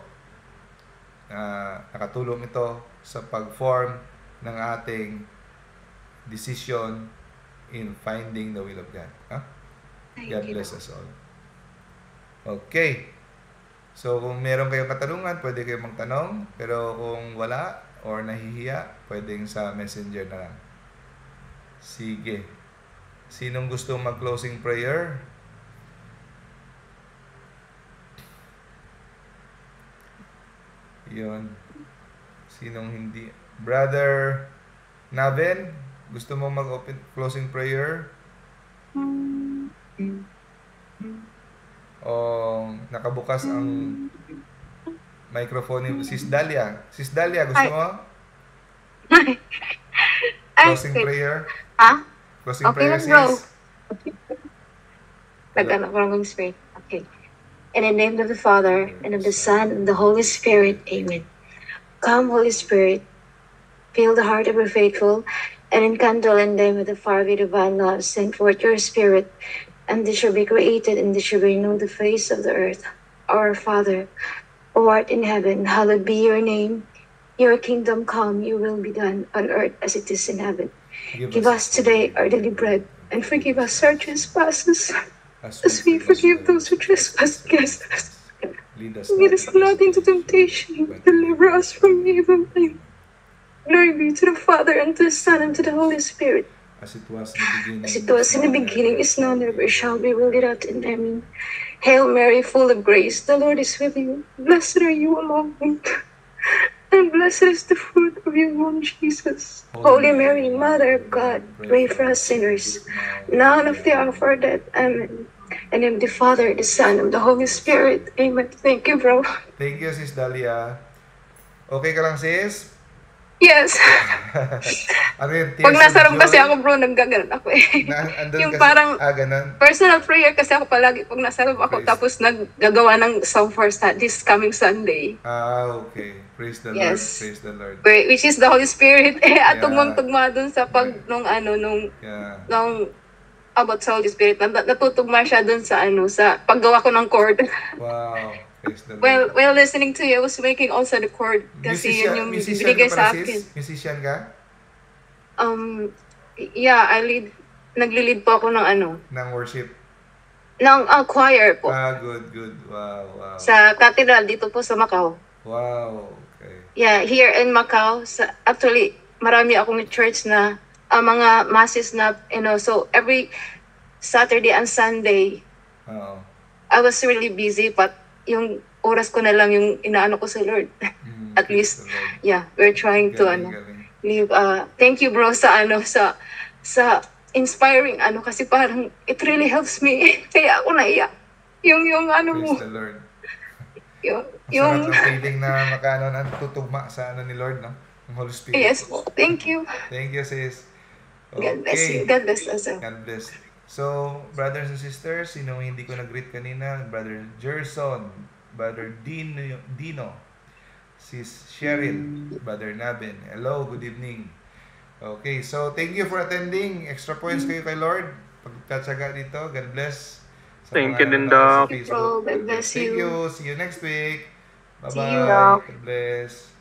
na nakatulong ito sa pag-form ng ating decision in finding the will of God. God bless us all. Okay. So, kung meron kayong katanungan, pwede kayong magtanong. Pero kung wala or nahihiya, pwedeng sa messenger na lang. Sige. Sinong gusto mag-closing prayer? Yun. Sinong hindi? Brother Naven, gusto mo mag-open closing prayer? O nakabukas ang microphone ni Sis Dalia. Sis Dalia, gusto mo? Closing prayer? Closing Okay prayer, lang, bro. sis? Nag-ano ko ng Spirit. Okay. In the name of the Father, and of the Son, and the Holy Spirit. Amen. Come, Holy Spirit, fill the heart of your faithful, and enkindle in them with the fire of your divine love. Send forth your Spirit, and they shall be created, and they shall renew the face of the earth. Our Father, who art in heaven, hallowed be your name. Your kingdom come, your will be done on earth as it is in heaven. Give us today our daily bread, and forgive us our trespasses, as we forgive those who trespass against us. Lead us Lead us not into temptation, but deliver us from evil. Glory be to the Father, and to the Son, and to the Holy Spirit. As it was in the beginning. As it was in the beginning, is now, and ever shall be, world without end. Amen. Hail Mary, full of grace, the Lord is with you. Blessed are you among women, and blessed is the fruit of your womb, Jesus. Holy Mary, Mother of God, pray for us sinners, now and at the hour of our death. Amen. And in the Father, the Son, and the Holy Spirit. Amen. Thank you, bro. Thank you, Sis Dalia. Okay ka lang, sis? Yes. Ano yun? Pag Tears nasa of room kasi joy? ako, bro, naggaganon ako eh. Andun Yung kasi, parang ganun. personal prayer kasi ako palagi pag nasa room ako, Praise. tapos naggagawa ng song for this coming Sunday. Okay. Praise the Yes. Lord. Praise the Lord. Which is the Holy Spirit. At Yeah. tugmang-tugma dun sa pag, nung Yeah. about sa Holy Spirit. Natutugma siya dun sa sa paggawa ko ng chord. Wow. Praise the Lord. While listening to you, I was making also the chord. Kasi yun yung musician binigay ka sa pala, akin. sis? Musician ka? Yeah, nagli-lead po ako ng Ng worship? ng choir po. Good. Wow. Sa cathedral dito po sa Macau. Wow. Okay. Yeah, here in Macau, actually, marami akong church na mga masses na, so every Saturday and Sunday, Oo. I was really busy, but yung oras ko na lang yung inaano ko sa Lord. At Praise least, the Lord. yeah, we're trying to, Galing. live, thank you bro sa sa inspiring kasi parang it really helps me. Kaya ako naiyak. Yung mo, Praise the Lord. yung Masarap ng feeling na tutugma sa ni Lord, no? Ng Holy Spirit. yes po. Thank you. Thank you, sis. God bless you. Okay. God bless us. God bless. So, brothers and sisters, sino hindi ko nag-greet kanina? Brother Gerson, Brother Dino, Sis Cheryl, Brother Nabin. Hello, good evening. Okay, so thank you for attending. Extra points kayo kay Lord. Pagkatsaga dito, God bless. Thank you din, nanonood sa Doc. Facebook. God bless Thank you. you. See you next week. See you. Bye-bye. God bless.